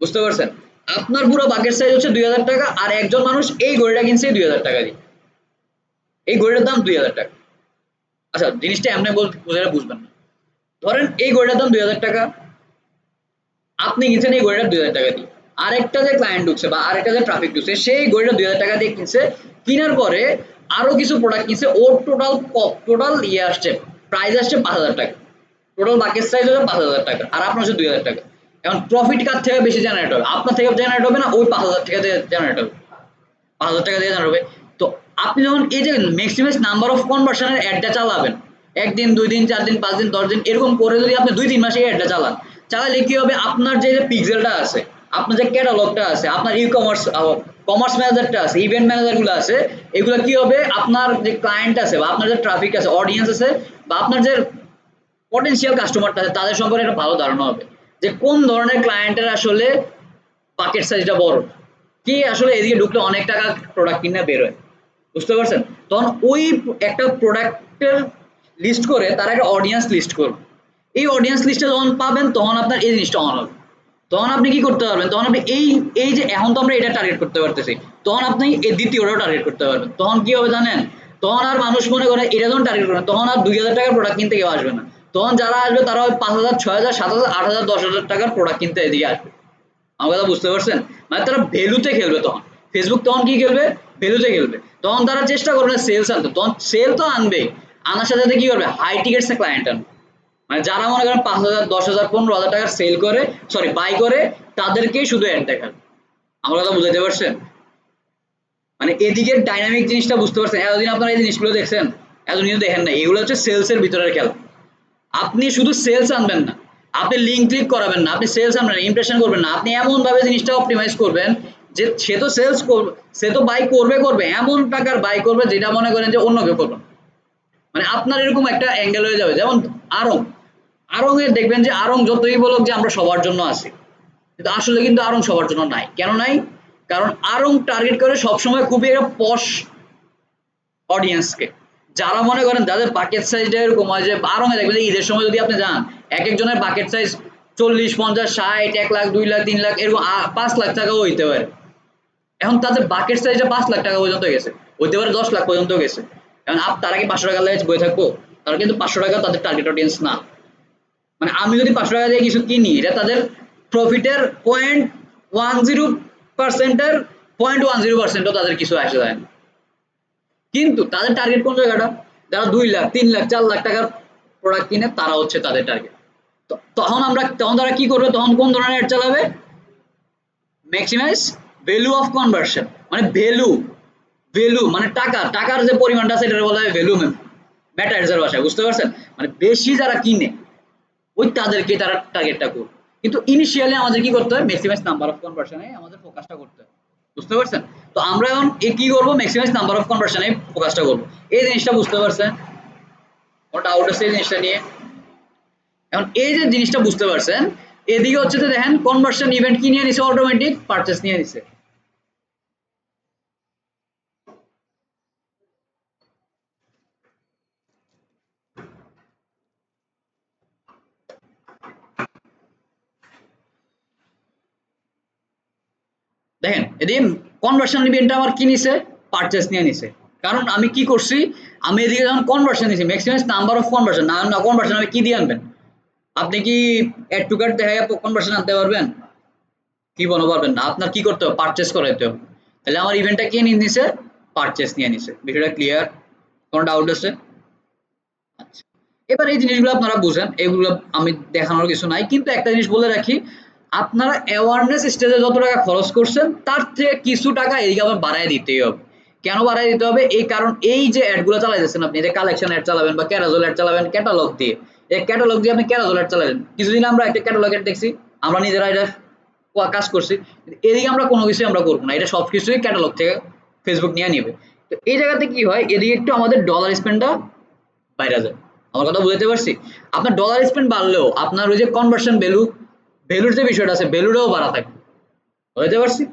বুঝতে পারছেন? আপনার পুরো বাকেট সাইজ হচ্ছে 2000 টাকা, আর একজন মানুষ এই ঘড়িটা কিনছে 2000 টাকা দিয়ে। এই ঘড়িটার দাম 2000 টাকা। আচ্ছা জিনিসটা এমনি বোঝালে বুঝবেন না। ধরেন এই ঘড়িটার দাম 2000 টাকা, আপনি কিনছেন এই ঘড়িটা 2000 টাকা দিয়ে। আরেকটা যে ক্লায়েন্ট ঢুকছে বা আরেকটা যে ট্রাফিক ঢুকছে সেই ঘড়িটা 2000 টাকা দিয়ে কিনছে, কেনার পরে আরো কিছু প্রোডাক্ট কিনছে, ওর টোটাল ইয়ে আসছে, প্রাইস আসছে 5000 টাকা। টোটাল বাকেট সাইজ হচ্ছে 5000 টাকা, আর আপনার হচ্ছে 2000 টাকা। এখন প্রফিট কার থেকে বেশি জেনারেট হবে? আপনার থেকে জেনারেট হবে না ওই 5000 টাকা দিয়ে জেনারেট হবে? 5000 টাকা দিয়ে জেনারেট হবে। তো আপনি যখন এই যে ম্যাক্সিমাইজ নাম্বার অফ কনভার্সনের অ্যাডটা চালাবেন, একদিন 2 দিন 4 দিন 5 দিন 10 দিন এরকম করে যদি আপনি 2-3 মাসে এই অ্যাডটা চালান, চালালে কি হবে আপনার যে পিক্সেলটা আছে, আপনার যে ক্যাটালগটা আছে, আপনার ই কমার্স কমার্স ম্যানেজারটা আছে, ইভেন্ট ম্যানেজারগুলো আছে, এগুলো কি হবে আপনার যে ক্লায়েন্ট আছে বা আপনার যে ট্রাফিক আছে, অডিয়েন্স আছে, বা আপনার যে পটেনশিয়াল কাস্টমারটা আছে তাদের সম্পর্কে একটা ভালো ধারণা হবে যে কোন ধরনের ক্লায়েন্টের আসলে বাকেট সাইজটা বড়, কি আসলে এদিকে ঢুকলে অনেক টাকা প্রোডাক্ট কিনে বেরোয়। বুঝতে পারছেন? তখন ওই একটা প্রোডাক্টের লিস্ট করে তারা একটা অডিয়েন্স লিস্ট করবে। এই অডিয়েন্স লিস্টে যখন পাবেন তখন আপনার এই জিনিসটা অন হবে। তখন আপনি কি করতে পারবেন? তখন আপনি এই এই যে এখন তো আমরা এটা টার্গেট করতে পারতেছি, তখন আপনি এই দ্বিতীয়টাও টার্গেট করতে পারবেন। তখন কি হবে জানেন? তখন আর মানুষ মনে করে এটা যখন টার্গেট করবেন তখন আর 2000 টাকার প্রোডাক্ট কিনতে কেউ আসবে না। তখন যারা আসবে তারা ওই 5000 6000 7000 8000 10000 টাকার প্রোডাক্ট কিনতে এদিকে আসবে। আমার কথা বুঝতে পারছেন? মানে তারা ভ্যালুতে খেলবে তখন। ফেসবুক তখন কি খেলবে? ভ্যালুতে খেলবে। তখন তারা চেষ্টা করবে না সেলস আনতে। তখন সেল তো আনবেই। আনার সাথে সাথে কি করবে? হাই টিকেটস এ ক্লায়েন্ট আনবে। মানে যারা মনে করেন 5000 10000 15000 টাকার সেল করে, সরি বাই করে, তাদেরকেই শুধু অ্যাড দেখাবে। আমার কথা বুঝাতে পারছেন? মানে এদিকের ডাইনামিক জিনিসটা বুঝতে পারছেন? এতদিন আপনারা এই জিনিসগুলো দেখছেন? এতদিন কিন্তু দেখেন না। এগুলো হচ্ছে সেলস এর ভিতরের খেলা। আপনি শুধু সেলস আনবেন না, আপনি লিঙ্ক ক্লিক করাবেন না, আপনি সেলস আনবেন না, ইমপ্রেশন করবেন না, আপনি এমন ভাবে জিনিসটা অপটিমাইজ করবেন যে সে তো সেলস করবে, সে তো বাই করবে এমন টাকার বাই করবে যেটা মনে করেন যে অন্য কেউ করবে না। মানে আপনার এরকম একটা অ্যাঙ্গেল হয়ে যাবে। যেমন আড়ং, আড়ং এর দেখবেন যে আড়ং যতই বলুক যে আমরা সবার জন্য আছি, কিন্তু আসলে কিন্তু আড়ং সবার জন্য নাই। কেন নাই? কারণ আড়ং টার্গেট করে সবসময় খুবই একটা পশ অডিয়েন্সকে, যারা মনে করেন যাদের বাকেট সাইজটা এরকম হয় যে আড়ংয়ে দেখবেন যে ঈদের সময় যদি আপনি যান, এক একজনের বাকেট সাইজ 40 50 60 1 লাখ 2 লাখ 3 লাখ এরকম 5 লাখ টাকাও হইতে পারে। এখন তাদের বাকেট সাইজটা 5 লাখ টাকা পর্যন্ত গেছে, হইতে পারে 10 লাখ পর্যন্ত গেছে। এখন তারা কি 500 টাকা লাগে বয়ে থাকবো? তারা কিন্তু 500 টাকা তাদের টার্গেট অডিয়েন্স না। মানে আমি যদি 500 টাকা দিয়ে কিছু কিনি, এটা তাদের প্রফিটের 0.10%-এর 0.10%ও তাদের কিছু আসে যায় না। কিন্তু তাদের টার্গেট কোন জায়গাটা? যারা 2 লাখ 3 লাখ 4 লাখ টাকার প্রোডাক্ট কিনে তারা হচ্ছে তাদের টার্গেট। তখন তারা কি করবে? তখন কোন ধরনের অ্যাড চালাবে? Maximise value of conversion. মানে ভ্যালু মানে টাকার যে পরিমাণটা আছে এটা বলা হয় ভ্যালু ম্যাটারস এর ভাষায়। বুঝতে পারছেন? মানে বেশি যারা কিনে ওই তাদেরকে তারা টার্গেটটা করবে। কিন্তু ইনিশিয়ালি আমাদের কি করতে হয়? ম্যাক্সিমাইজ নাম্বার অফ কনভার্সনে আমাদের ফোকাসটা করতে হয়। বুঝতে পারছেন? তো আমরা এখন কি করব? ম্যাক্সিমাইজ নাম্বার অফ কনভার্সনে ফোকাসটা করব। এই জিনিসটা বুঝতে পারছেন? কোনো ডাউট আছে এই জিনিসটা নিয়ে? এখন এই যে জিনিসটা বুঝতে পারছেন, এদিকে হচ্ছে যে দেখেন কনভার্সন ইভেন্ট কি নিয়ে নিছে, অটোমেটিক পারচেজ নিয়ে নিছে। দেখেন এদিকে কনভার্সন ইভেন্টটা আমার কি নিছে, পারচেজ নিয়ে নিছে। কারণ আমি কি করছি, আমি এদিকে যখন কনভার্সন নিছি, ম্যাক্সিমাম নাম্বার অফ কনভার্সন না কনভার্সন আমি কি দিয়ে আনবেন? আপনি কি অ্যাড টু কার্ট দেখা কনভার্সন আনতে পারবেন? কি বলবো পারবেন না, আপনার কি করতে হবে, পারচেজ করাইতে হবে। তাহলে আমার ইভেন্টটা কে নিয়ে নিছে, পারচেজ নিয়ে নিছে। বিষয়টা ক্লিয়ার? কোনো ডাউট আছে? আচ্ছা, এবার এই জিনিসগুলো আপনারা বুঝেন, এগুলো আমি দেখানোর কিছু নাই, কিন্তু একটা জিনিস বলে রাখি, আপনারা অ্যাওয়ারনেস স্টেজে যত টাকা খরচ করছেন তার থেকে কিছু টাকা এদিকে আবার বাড়ায় দিতেই হবে। কেন বাড়ায় দিতে হবে? এই কারণ এই যে অ্যাডগুলো চালাইতেছেন আপনি, যে কালেকশন অ্যাড চালাবেন বা ক্যারাজল অ্যাড চালাবেন ক্যাটালগ দিয়ে, এই ক্যাটালগ দিয়ে আপনি ক্যারাজল অ্যাড চালাবেন। কিছুদিন আমরা একটা ক্যাটালগ অ্যাড দেখছি, আমরা নিজেরা এটা কাজ করছি, এদিকে আমরা কোনো কিছুই আমরা করবো না, এটা সবকিছুই ক্যাটালগ থেকে ফেসবুক নিয়ে নিবে। তো এই জায়গাতে কি হয়, এদিকে একটু আমাদের ডলার স্পেন্ডটা বাইরে যায়। আমার কথা বুঝতে পারছি? আপনার ডলার স্পেন্ড বাড়লেও আপনার ওই যে কনভার্সন ভ্যালুর যে বিষয়টা আছে, ভ্যালুটাও বাড়া থাকবে। বুঝতে পারছি?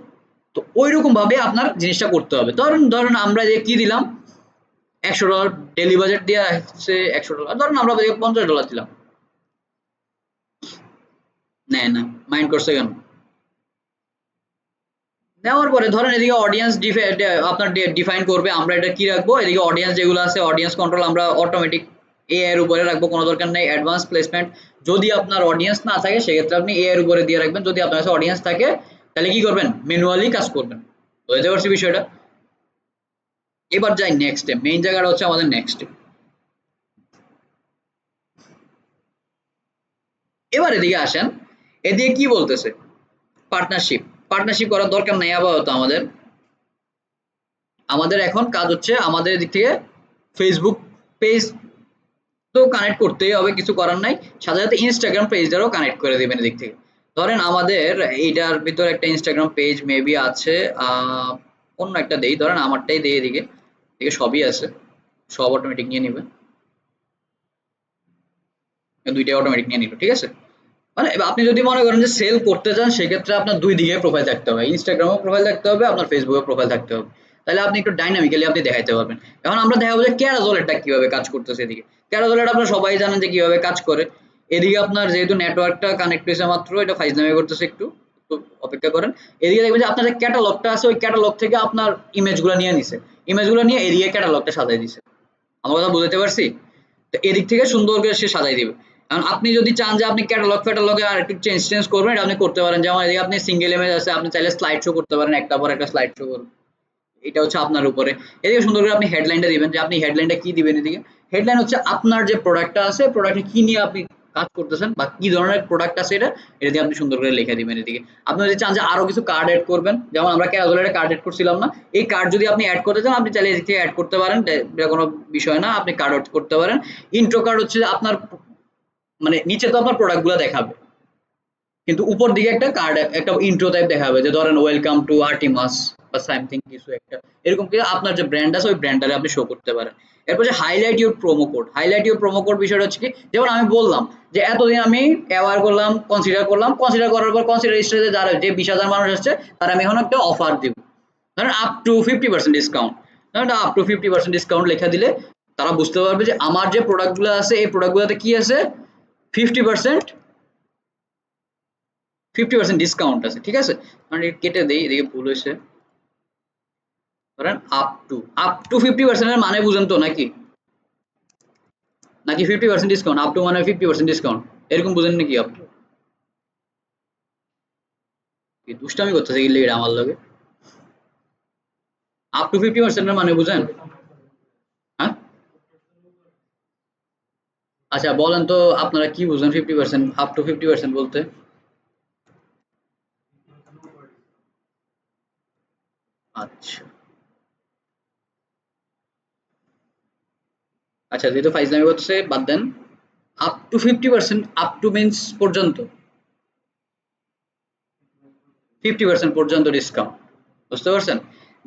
তো ওইরকম ভাবে আপনার জিনিসটা করতে হবে। ধরুন ধরুন আমরা যে কি দিলাম, $100 ডেলি বাজেট দিয়ে আসছে, $100, ধরুন আমরা $50 দিলাম, নেয় না, মাইন্ড করছে কেন? নেওয়ার পরে ধরেন এদিকে অডিয়েন্স আপনার ডিফাইন করবে আমরা এটা কি রাখবো, এদিকে অডিয়েন্স যেগুলো আছে অডিয়েন্স কন্ট্রোল আমরা অটোমেটিক এআই এর উপরে রাখবো, কোনো দরকার নেই অ্যাডভান্স প্লেসমেন্ট। যদি আপনার অডিয়েন্স না থাকে সেক্ষেত্রে আপনি এআই এর উপরে দিয়ে রাখবেন, যদি আপনার কাছে অডিয়েন্স থাকে তাহলে কি করবেন, ম্যানুয়ালি কাজ করবেন। বুঝতে পারছি বিষয়টা? এবার যাই নেক্সটে, মেইন জায়গাটা হচ্ছে আমাদের নেক্সটে। এবার এদিকে আসেন, এদিকে কি বলতেছে, পার্টনারশিপ। পার্টনারশিপ করার দরকার নাই আপাতত আমাদের। আমাদের এখন কাজ হচ্ছে আমাদের দিক থেকে ফেসবুক পেজ তো কানেক্ট করতেই হবে, কিছু করার নাই। সাথে সাথে ইনস্টাগ্রাম পেজটারও কানেক্ট করে দেবেন এদিক থেকে। ধরেন আমাদের এইটার ভিতর একটা ইনস্টাগ্রাম পেজ মেবি আছে, অন্য একটা দেই, ধরেন আমারটাই দেই, এদিকে এদিকে সবই আছে, সব অটোমেটিক নিয়ে নিবে, দুইটাই অটোমেটিক নিয়ে নিল, ঠিক আছে। মানে এবার আপনি যদি মনে করেন যে সেল করতে চান, সেক্ষেত্রে আপনার দুই দিকে প্রোফাইল থাকতে হবে, ইনস্টাগ্রামও প্রোফাইল থাকতে হবে, আপনার ফেসবুকে প্রোফাইল থাকতে হবে। তাহলে আপনি একটু ডাইনামিক্যালি আপনি দেখাইতে পারবেন। এখন আমরা দেখাবো যে ক্যারাজলেটটা কিভাবে কাজ করতেছে এদিকে। ক্যারাজলেট আপনারা সবাই জানেন যে কিভাবে কাজ করে। এদিকে আপনার যেহেতু নেটওয়ার্কটা কানেক্ট হয়েছে মাত্র, এটা ফাইজলামি করতেছে, একটু একটু অপেক্ষা করেন। এদিকে দেখবেন যে আপনার যে ক্যাটালগটা আছে, ওই ক্যাটালগ থেকে আপনার ইমেজগুলো নিয়ে নিছে, ইমেজগুলো নিয়ে এদিকে ক্যাটালগটা সাজাই দিছে। আমার কথা বুঝতে পারছি? তো এদিক থেকে সুন্দর করে সে সাজাই দিবে। কারণ আপনি যদি চান যে আপনি ক্যাটালগে আর একটু চেঞ্জ টেঞ্জ করবেন, এটা আপনি করতে পারেন। যেমন এদিকে আপনি সিঙ্গেল ইমেজ আছে, আপনি চাইলে স্লাইড শো করতে পারেন, একটার পর একটা স্লাইড শো করুন, এটা হচ্ছে আপনার উপরে। এদিকে সুন্দর করে আপনি হেডলাইনটা দিবেন, যে আপনি হেডলাইনটা কি দিবেন এদিকে। হেডলাইন হচ্ছে আপনার যে প্রোডাক্টটা আছে, প্রোডাক্টে কি নিয়ে আপনি কাজ করতেছেন বা কি ধরনের প্রোডাক্ট আছে, এটা দিয়ে আপনি সুন্দর করে লিখে দিবেন এদিকে। আপনি যদি চান যে আরো কিছু কার্ড এড করবেন, যেমন আমরা ক্যাজুয়াল কার্ড এড করছিলাম না, এই কার্ড যদি আপনি এড করতে চান, আপনি চাইলে এদিক থেকে এড করতে পারেন, এটা কোনো বিষয় না, আপনি কার্ড এড করতে পারেন। ইন্ট্রো কার্ড হচ্ছে আপনার মানে নিচে তো আপনার প্রোডাক্টগুলো দেখাবে, কিন্তু উপর দিকে একটা কার্ড, একটা ইন্ট্রো টাইপ দেখাবে, যে ধরেন ওয়েলকাম টু আর্টিমাস বা সামথিং কিছু একটা, এরকম কি আপনার যে ব্র্যান্ড আছে ওই ব্র্যান্ডটারে আপনি শো করতে পারেন। এরপর যে highlight your promo code, highlight your promo code বিষয়টা হচ্ছে কি, যেমন আমি বললাম যে এতদিন আমি অ্যাওয়ার করলাম, কনসিডার করার পর কনসিডার স্টেজে যারা যে 20,000 মানুষ আসছে, তার আমি এখন একটা অফার দিব, ধরেন আপ টু 50% ডিসকাউন্ট। ধরেন আপ টু 50% ডিসকাউন্ট লেখা দিলে তারা বুঝতে পারবে যে আমার যে প্রোডাক্টগুলো আছে এই প্রোডাক্টগুলোতে কি আছে, 50% 50% ডিসকাউন্ট আছে, ঠিক আছে। মানে কেটে দেই, এদিকে ভুল হয়েছে, ধরেন আপ টু 50% এর মানে বুঝেন তো নাকি, নাকি 50% ডিসকাউন্ট, আপ টু মানে 50% ডিসকাউন্ট, এরকম বুঝেন নাকি আপনি? কি দুষ্টামি করতেছে কি লেগে আমার লগে? আপ টু 50% এর মানে বুঝেন? হ্যাঁ, আচ্ছা বলেন তো আপনারা কি বুঝেন 50%, আপ টু 50% বলতে? আচ্ছা আচ্ছা, যেহেতু ফাইজলামি করতেছে বাদ দেন। Up to 50%, up to means পর্যন্ত, 50% পর্যন্ত ডিসকাউন্ট, বুঝতে পারছেন?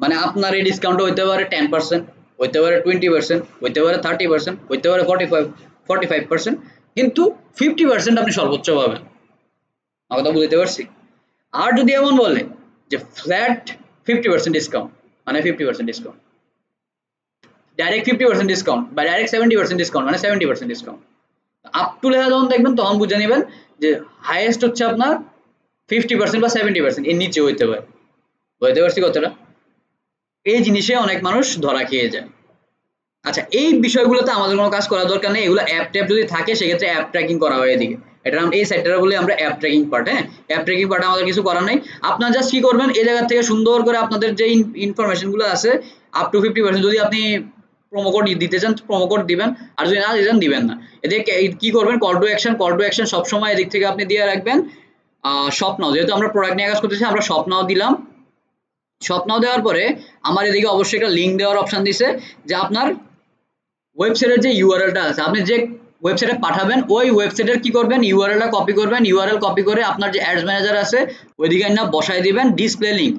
মানে আপনার এই ডিসকাউন্ট হইতে পারে 10%, হইতে পারে 20%, হইতে পারে 30%, হইতে পারে 45%, কিন্তু 50% আপনি সর্বোচ্চ পাবেন। আমার কথা বুঝতে পারছি? আর যদি এমন বলে যে ফ্ল্যাট 50% ডিসকাউন্ট, মানে 50% ডিসকাউন্ট, ডাইরেক্ট 50% ডিসকাউন্ট বা ডাইরেক্ট 70% ডিসকাউন্ট, মানে 70% ডিসকাউন্ট, আপ টু লেখা যখন দেখবেন তখন বুঝে নেবেন যে হাইয়েস্ট হচ্ছে আপনার 50% বা 70%, এর নিচে হইতে পারে। বুঝতে পারছি কথাটা? এই জিনিসে অনেক মানুষ ধরা খেয়ে যায়। আচ্ছা, এই বিষয়গুলোতে আমাদের কোনো কাজ করার দরকার নেই। এগুলো অ্যাপ ট্যাপ যদি থাকে সেক্ষেত্রে অ্যাপ ট্র্যাকিং করা হয় এদিকে। এটা এই সাইটটা বলি আমরা অ্যাপ ট্র্যাকিং পার্ট। হ্যাঁ, অ্যাপ ট্র্যাকিং পার্ট আমাদের কিছু করার নাই। আপনারা জাস্ট কি করবেন, এই জায়গা থেকে সুন্দর করে আপনাদের যে ইনফরমেশন গুলো আছে আপ টু 50% যদি আপনি প্রোমো কোড দিতে চান প্রোমো কোড দিবেন, আর যদি না দিতে চান দিবেন না। এদিকে কি করবেন, কল টু অ্যাকশন সবসময় এদিক থেকে আপনি দিয়ে রাখবেন শপ নাও। যেহেতু আমরা প্রোডাক্ট নিয়ে কাজ করতেছি আমরা শপ নাও দিলাম। শপ নাও দেওয়ার পরে আমার এদিকে অবশ্যই একটা লিঙ্ক দেওয়ার অপশন দিছে যে আপনার ওয়েবসাইটের যে ইউআরএলটা আছে, আপনি যে ওয়েবসাইটে পাঠাবেন ওই ওয়েবসাইটের কি করবেন, ইউআরএলটা কপি করবেন। ইউআরএল কপি করে আপনার যে অ্যাডস ম্যানেজার আছে ওইদিকে না বসায় দিবেন ডিসপ্লে লিংক।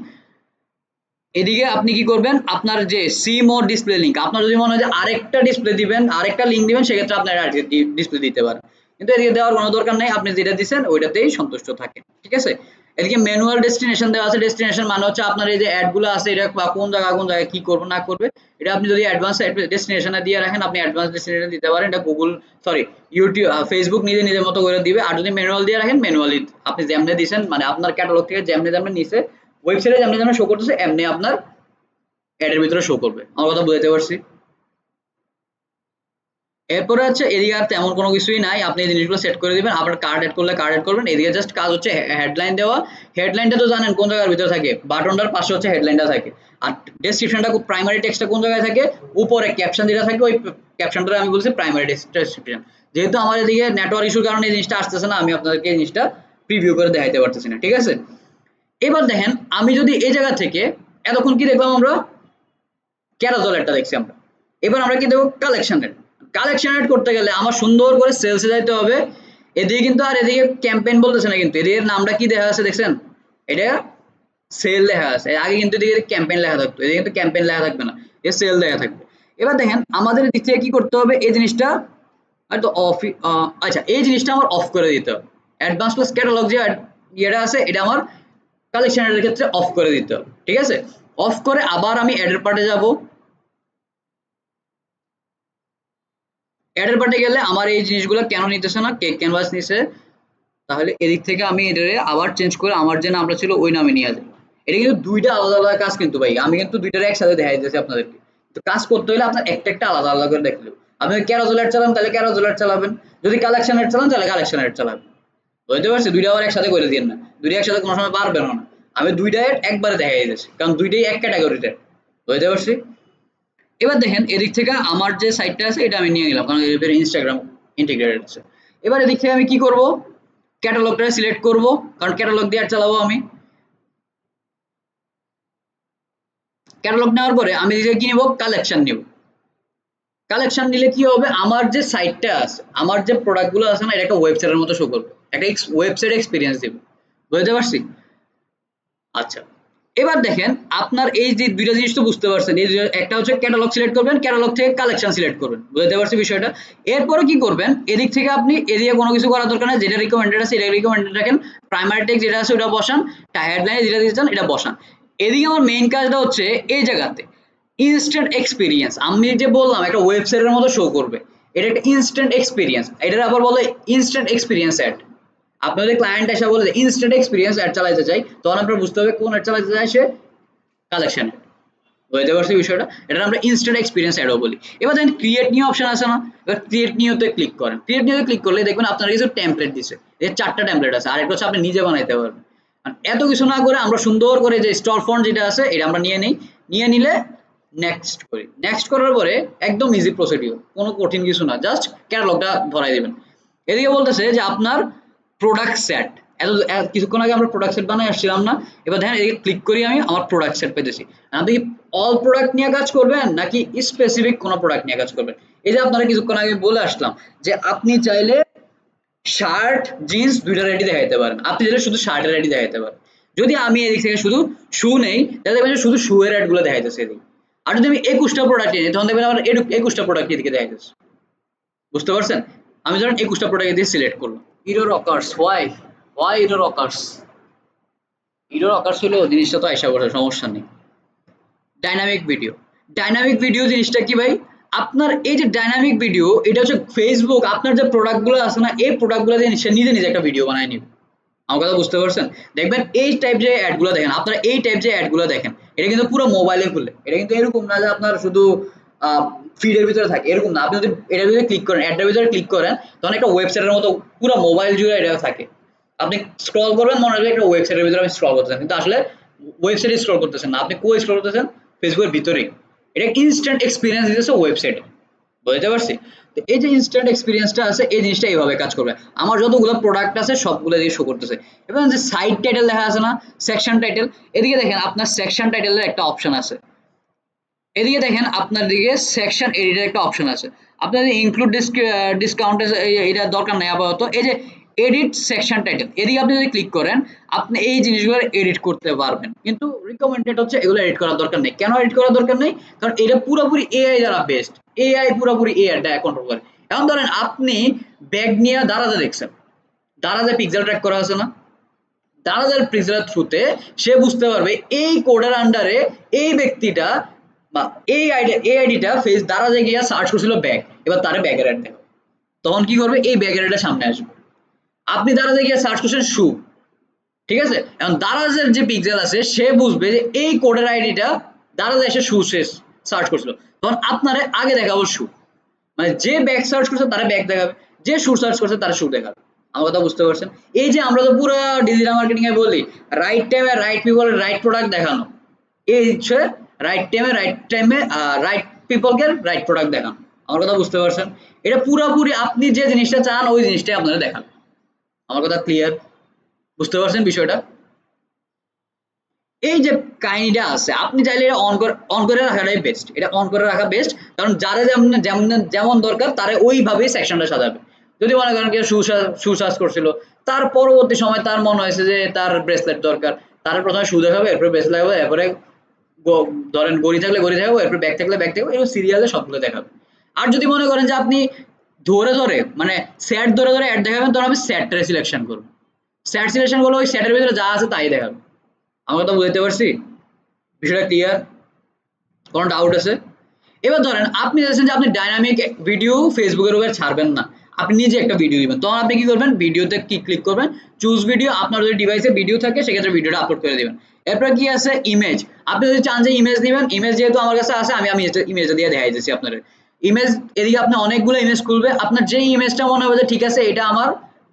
এদিকে আপনি কি করবেন, আপনার যে সি মোর ডিসপ্লে লিংক, আপনার যদি মনে হয় যে আরেকটা ডিসপ্লে দিবেন, আরেকটা লিংক দিবেন, সেক্ষেত্রে আপনার ডিসপ্লে দিতে পারেন, কিন্তু এদিকে দেওয়ার কোনো দরকার নেই। আপনি যেটা দিচ্ছেন ওইটাতেই সন্তুষ্ট থাকেন, ঠিক আছে? এদিকে ম্যানুয়াল ডেস্টিনেশন দেওয়া আছে। ডেস্টিনেশন মানে হচ্ছে আপনার এই যে অ্যাডগুলো আছে এটা কোন জায়গায় কি করবে না করবে, এটা আপনি যদি অ্যাডভান্স ডেস্টিনেশনে দিয়ে রাখেন আপনি অ্যাডভান্স ডেস্টিনেশন দিতে পারেন। এটা গুগল ইউটিউব ফেসবুক নিজের মতো করে দিবে। আর যদি ম্যানুয়াল দিয়ে রাখেন ম্যানুয়ালি আপনি যেমনে দিচ্ছেন, মানে আপনার ক্যাটালগ থেকে যেমনে নিচে ওয়েবসাইটে যেমনে শো করতেছে এমনি আপনার অ্যাডের ভিতরে শো করবে। আমার কথা বুঝাতে পারছি? এরপরে হচ্ছে এদিকে আর তেমন কোনো কিছুই নাই, আপনি এই জিনিসগুলো সেট করে দিবেন। আবার কার্ড এড করলে কার্ড এড করবেন। এদিকে জাস্ট কাজ হচ্ছে হেডলাইন দেওয়া। হেডলাইনটা তো জানেন কোন জায়গার ভিতরে থাকে, বাটনটার পাশে হচ্ছে হেডলাইনটা থাকে। আর ডেসক্রিপশনটা প্রাইমারি টেক্সটটা কোন জায়গায় থাকে, উপরে ক্যাপশন যেটা থাকে ওই ক্যাপশনটা আমি বলছি প্রাইমারি ডেসক্রিপশন। যেহেতু আমার এদিকে নেটওয়ার্ক ইস্যুর কারণে এই জিনিসটা আসতেছে না, আমি আপনাদেরকে এই জিনিসটা প্রিভিউ করে দেখাইতে পারতেছি না, ঠিক আছে? এবার দেখেন আমি যদি এই জায়গা থেকে এতক্ষণ কি দেখলাম আমরা, ক্যারাজল একটা দেখছি আমরা। এবার আমরা কি দেখবো, কালেকশন রেট। কালেকশন রেট করতে গেলে আমার সুন্দর করে সেলসে যাইতে হবে। এদিকে কিন্তু আর এদিকে ক্যাম্পেইন বলতেছে না, কিন্তু এদিকে নামটা কি দেখা আছে দেখছেন, এটা সেল লেখা আছে। আগে কিন্তু এদিকে ক্যাম্পেইন লেখা থাকতো, এদিকে কিন্তু ক্যাম্পেইন লেখা থাকবে না, এ সেল লেখা থাকবে। এবার দেখেন আমাদের দিক থেকে কি করতে হবে, এই জিনিসটা হয়তো অফ, আচ্ছা এই জিনিসটা আমার অফ করে দিতে হবে। অ্যাডভান্স প্লাস ক্যাটালগ যে ইয়েটা আছে এটা আমার কালেকশন রেটের ক্ষেত্রে অফ করে দিতে হবে, ঠিক আছে? অফ করে আবার আমি অ্যাডের পার্টে যাব। অ্যাডের পার্টে গেলে আমার এই জিনিসগুলো কেন নিতেছে না, কেক ক্যানভাস নিছে, তাহলে এদিক থেকে আমি এটারে আবার চেঞ্জ করে আমার যে নামটা ছিল ওই নামে নিয়ে যাবো। এটা কিন্তু দুইটা আলাদা আলাদা কাজ কিন্তু ভাই, আমি কিন্তু দুইটারে একসাথে দেখাই দিতেছি আপনাদেরকে। তো কাজ করতে হলে আপনার একটা একটা আলাদা আলাদা করে দেখতে হবে। আপনি ক্যারাজল অ্যাড চালান তাহলে ক্যারাজল অ্যাড চালাবেন, যদি কালেকশন অ্যাড চালান তাহলে কালেকশন অ্যাড চালাবেন। বুঝতে পারছি? দুইটা আবার একসাথে করে দিন না, দুইটা একসাথে কোনো সময় পারবেন না। আমি দুইটা অ্যাড একবারে দেখাই দিতেছি কারণ দুইটাই এক ক্যাটাগরিতে। বুঝতে পারছি? এবার দেখেন এদিক থেকে আমার যে সাইটটা আছে এটা আমি নিয়ে নিলাম কারণ এর ইনস্টাগ্রাম ইন্টিগ্রেটেড আছে। এবার এদিক থেকে আমি কি করব, ক্যাটালগটা সিলেক্ট করব কারণ ক্যাটালগ দিয়ে চালাবো আমি। ক্যাটালগ নেওয়ার পরে আমি এদিকে কি নিব, কালেকশন নিব। কালেকশন নিলে কি হবে, আমার যে সাইটটা আছে আমার যে প্রোডাক্টগুলো আছে না এটা একটা ওয়েবসাইটের মতো শো করবে, একটা ওয়েবসাইট এক্সপিরিয়েন্স দিবে। বুঝতে পারছি? আচ্ছা, এবার দেখেন আপনার এই যে দুইটা জিনিস তো বুঝতে পারছেন, এই একটা হচ্ছে ক্যাটালগ সিলেক্ট করবেন, ক্যাটালগ থেকে কালেকশন সিলেক্ট করবেন। বুঝতে পারছি বিষয়টা? এরপরে কি করবেন, এদিক থেকে আপনি এদিকে কোনো কিছু করার দরকার নেই, যেটা রিকমেন্ডেড আছে এটা রিকমেন্ডেড রাখেন। প্রাইমারি টেক্সট যেটা আছে ওটা বসান, হেডলাইনে যেটা দিতে চান এটা বসান। এদিকে আমার মেইন কাজটা হচ্ছে এই জায়গাতে ইনস্ট্যান্ট এক্সপিরিয়েন্স। আমি যে বললাম একটা ওয়েবসাইটের মতো শো করবে, এটা একটা ইনস্ট্যান্ট এক্সপিরিয়েন্স, এটার আবার বলে ইনস্ট্যান্ট এক্সপিরিয়েন্স অ্যাড। আপনাদের ক্লায়েন্ট এসে বলে ইনস্ট্যান্ট এক্সপিরিয়েন্স অ্যাড চালাতে চাই, তখন আপনার বুঝতে হবে কোন অ্যাড চালাতে চাই সে, কালেকশন। বুঝতে পারছি বিষয়টা? এটা আমরা ইনস্ট্যান্ট এক্সপিরিয়েন্স অ্যাডও বলি। এবার দেখেন ক্রিয়েট নিউ অপশন আছে না, এবার ক্রিয়েট নিউতে ক্লিক করেন। ক্রিয়েট নিউতে ক্লিক করলে দেখবেন আপনার কিছু টেমপ্লেট দিছে, এর 4টা টেমপ্লেট আছে, আরেকটা হচ্ছে আপনি নিজে বানাইতে পারবেন। এত কিছু না করে আমরা সুন্দর করে যে স্টোর ফন্ট যেটা আছে এটা আমরা নিয়ে নিই, নিয়ে নিলে নেক্সট করি। নেক্সট করার পরে একদম ইজি প্রসিডিউর, কোনো কঠিন কিছু না, জাস্ট ক্যাটালগটা ধরাই দিবেন। এদিকে বলতেছে যে আপনার প্রোডাক্ট সেট, কিছুক্ষণ আগে আমরা প্রোডাক্ট সেট বানাই আসছিলাম না, এবার দেখেন এদিকে ক্লিক করি আমি আমার প্রোডাক্ট সেট পেতেছি। আপনি কি অল প্রোডাক্ট নিয়ে কাজ করবেন নাকি স্পেসিফিক কোনো প্রোডাক্ট নিয়ে কাজ করবেন? এই যে আপনারা কিছুক্ষণ আগে বলে আসলাম যে আপনি চাইলে শার্ট জিন্স দুইটা রেডি দেখাইতে পারেন, আপনি চাইলে শুধু শার্টের রেডি দেখাইতে পারেন। যদি আমি এদিক থেকে শুধু শু নেই তাহলে দেখবেন শুধু শু এর অ্যাড গুলো দেখাইতেছে এদিকে। আর যদি আমি 21টা প্রোডাক্ট নিই তখন দেখবেন আমার 21টা প্রোডাক্ট এদিকে দেখা যাচ্ছে। বুঝতে পারছেন? আমি ধরেন 21টা প্রোডাক্ট দিয়ে সিলেক্ট করলাম। Error occurs, why error occurs? Error occurs হলেও জিনিসটা তো আইসা পড়ে, সমস্যা নেই। ডাইনামিক ভিডিও জিনিসটা কি ভাই? আপনার এই যে ডাইনামিক ভিডিও, এটা হচ্ছে ফেসবুক আপনার যে প্রোডাক্টগুলো আছে না, এই প্রোডাক্টগুলো দিয়ে নিজে নিজে একটা ভিডিও বানায় নিবে। আমার কথা বুঝতে পারছেন? দেখবেন এই টাইপ যে অ্যাডগুলো দেখেন, আপনারা এই টাইপ যে অ্যাডগুলো দেখেন, এটা কিন্তু পুরো মোবাইলে খুলে, এটা কিন্তু এরকম না যে আপনার শুধু ফিডের ভিতরে থাকে, এরকম না। আপনি যদি এটার ভিতরে ক্লিক করেন, অ্যাডটার ভিতরে ক্লিক করেন, তখন একটা ওয়েবসাইটের মতো পুরো মোবাইল জুড়ে এটা থাকে। আপনি স্ক্রল করবেন, মনে হবে একটা ওয়েবসাইটের ভিতরে আমি স্ক্রল করতেছেন, কিন্তু আসলে ওয়েবসাইটে স্ক্রল করতেছেন না, আপনি স্ক্রল করতেছেন ফেসবুকের ভিতরেই। এটা ইনস্ট্যান্ট এক্সপিরিয়েন্স দিতেছে ওয়েবসাইটে। বুঝতে পারছি? তো এই যে ইনস্ট্যান্ট এক্সপিরিয়েন্সটা আছে, এই জিনিসটা এইভাবে কাজ করবে। আমার যতগুলো প্রোডাক্ট আছে সবগুলো দিয়ে শো করতেছে। এবং যে সাইড টাইটেল দেখা আছে না, সেকশন টাইটেল, এদিকে দেখেন আপনার সেকশন টাইটেলের একটা অপশন আছে। এদিকে দেখেন আপনার দিকে সেকশন এডিটের একটা অপশন আছে। আপনার ইনক্লুড ডিসকাউন্ট এটা দরকার নেই আপাতত। এই যে এডিট সেকশন টাইটেল, এদিকে আপনি যদি ক্লিক করেন, আপনি এই জিনিসগুলো এডিট করতে পারবেন, কিন্তু রিকমেন্ডেড হচ্ছে এগুলো এডিট করার দরকার নেই। কেন এডিট করার দরকার নেই? কারণ এটা পুরোপুরি এআই দ্বারা বেস্ট। এআই পুরোপুরি এআই কন্ট্রোল করে। এখন ধরেন আপনি ব্যাগ নিয়ে দারাজে দেখছেন, দারাজে পিক্সেল ট্র্যাক করা আছে না, দারাজের পিক্সেলের থ্রুতে সে বুঝতে পারবে এই কোডের আন্ডারে এই ব্যক্তিটা বা এই আইডিটা ফেস দারাজে গিয়ে সার্চ করছিল ব্যাগ, এবার তারে ব্যাগের অ্যাড দেখো, তখন কি করবে? এই ব্যাগের অ্যাডটা সামনে আসবে। আপনি দারাজে গিয়ে সার্চ করছেন শু, ঠিক আছে, এখন দারাজের যে পিক্সেল আছে সে বুঝবে যে এই কোডের আইডিটা দারাজে এসে শু সার্চ করছিল, তখন আপনারে আগে দেখাবো শু। মানে যে ব্যাগ সার্চ করছে তারা ব্যাগ দেখাবে, যে শু সার্চ করছে তারা শু দেখাবে। আমার কথা বুঝতে পারছেন? এই যে আমরা তো পুরো ডিজিটাল মার্কেটিং এ বলি রাইট টাইমে রাইট পিপল রাইট প্রোডাক্ট দেখানো, এই হচ্ছে রাইট টাইমে রাইট পিপলকে রাইট প্রোডাক্ট দেখানো। আমার কথা বুঝতে পারছেন? এটা পুরোপুরি আপনি যে জিনিসটা চান ওই জিনিসটাই আপনারা দেখান। আমার কথা ক্লিয়ার? বুঝতে পারছেন বিষয়টা? এই যে কাহিনীটা আছে, আপনি চাইলে এটা অন করে রাখাটাই বেস্ট। এটা অন করে রাখা বেস্ট, কারণ যারা যেমন যেমন যেমন দরকার তারা ওইভাবেই সেকশনটা সাজাবে। যদি মনে করেন কেউ শু সার্চ করছিল, তার পরবর্তী সময় তার মনে হয়েছে যে তার ব্রেসলেট দরকার, তার প্রথমে শু দেখাবে, এরপরে ব্রেসলেট দেখাবে, এরপরে ধরেন গড়ি থাকলে গড়ি দেখাবো, এরপরে ব্যাগ থাকলে ব্যাগ দেখাবো, এরপর সিরিয়ালে সবগুলো দেখাবে। আর যদি মনে করেন যে আপনি ধরে ধরে মানে সেট ধরে ধরে অ্যাড দেখাবেন, তখন আমি সেটটা সিলেকশন করবো। সেট সিলেকশন করলে ওই সেটের ভিতরে যা আছে তাই দেখাবে। আমরা তো বুঝতে পারছি বিষয়টা ক্লিয়ার? কোনো ডাউট আছে? এবার ধরেন আপনি চাইছেন যে আপনি ডাইনামিক ভিডিও ফেসবুকের উপরে ছাড়বেন না, আপনি নিজে একটা ভিডিও দিবেন, তখন আপনি কি করবেন? ভিডিওতে কি ক্লিক করবেন, চুজ ভিডিও, আপনার যদি ডিভাইসে ভিডিও থাকে সেক্ষেত্রে ভিডিওটা আপলোড করে দিবেন। এরপর কি আছে? ইমেজ। আপনি যদি চান যে ইমেজ নেবেন, ইমেজ যেহেতু আমার কাছে আছে আমি ইমেজটা দিয়ে দেখাই দিচ্ছি আপনার ইমেজ। এদিকে আপনি অনেকগুলো ইমেজ খুলবে, আপনার যেই ইমেজটা মনে হবে যে ঠিক আছে এটা আমার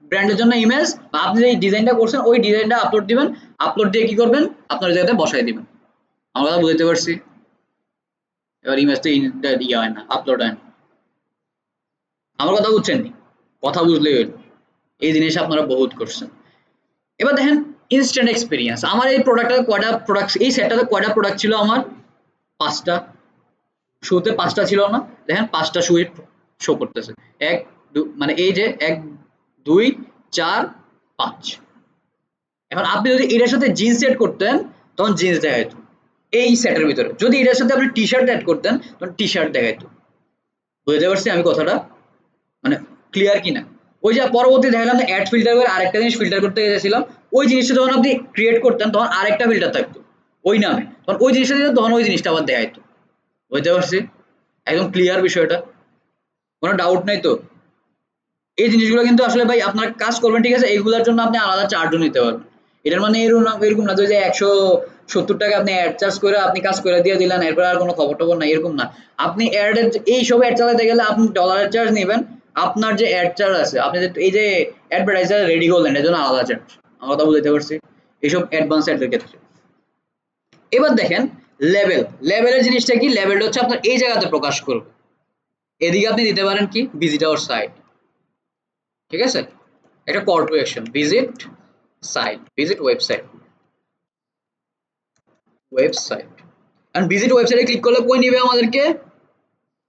ব্র্যান্ডের জন্য ইমেজ, বা আপনি যে ডিজাইনটা করছেন ওই ডিজাইনটা আপলোড দিবেন। আপলোড দিয়ে কি করবেন? আপনার জায়গাতে বসাই দিবেন। আমার কথা বুঝতে পারছি? এবার ইমেজ তো ইয়ে হয় না, আপলোড হয় না। আমার কথা বুঝছেন নি? কথা বুঝলেই হইল। এই জিনিস আপনারা বহুত করছেন। এবার দেখেন ইনস্ট্যান্ট এক্সপিরিয়েন্স। আমার এই প্রোডাক্টটা কয়টা প্রোডাক্ট, এই সেটটাতে কয়টা প্রোডাক্ট ছিল আমার? 5টা। শুতে 5টা ছিল না? দেখেন 5টা শুই শো করতেছে। এক মানে এই যে 1 2 4 5। এখন আপনি যদি এটার সাথে জিন্স এড করতেন তখন জিন্স দেখাইতো এই সেটের ভিতরে। যদি এটার সাথে আপনি টি শার্ট অ্যাড করতেন তখন টি শার্ট দেখাইতো। বুঝতে পারছি আমি কথাটা? মানে ক্লিয়ার কিনা? ওই যে পরবর্তী দেখালাম যে অ্যাড ফিল্টার করে আরেকটা জিনিস ফিল্টার করতে গেছিলাম, ওই জিনিসটা যখন আপনি ক্রিয়েট করতেন তখন আরেকটা ফিল্টার থাকতো ওই নামে, তখন ওই জিনিসটা দিতেন, তখন ওই জিনিসটা আবার দেখাইতো। বুঝতে পারছি? একদম ক্লিয়ার বিষয়টা? কোনো ডাউট নাই তো? এই জিনিসগুলো কিন্তু আসলে ভাই আপনারা কাজ করবেন, ঠিক আছে, এইগুলোর জন্য আপনি আলাদা চার্জও নিতে পারবেন। এটার মানে এরকম না যে 170 টাকা আপনি অ্যাড চার্জ করে আপনি কাজ করে দিয়ে দিলেন, এরপর আর কোনো খবর টবর নাই, এরকম না। আপনি অ্যাডের এইসব অ্যাড চালাতে গেলে আপনি ডলারের চার্জ নেবেন। আপনার যে অ্যাড চার্জ আছে, আপনি যে এই যে অ্যাডভার্টাইজার রেডি করলেন এর জন্য আলাদা চার্জ। আমার কথা বুঝতে পারছি? এইসব অ্যাডভান্স অ্যাডের ক্ষেত্রে। এবার দেখেন লেভেলের জিনিসটা কি? লেভেলটা হচ্ছে আপনার এই জায়গাতে প্রকাশ করবে। এদিকে আপনি দিতে পারেন কি? Visit our site. ঠিক আছে, এটা call to action, visit site, visit website and visit ওয়েবসাইটে ক্লিক করলে কই নিবে আমাদেরকে?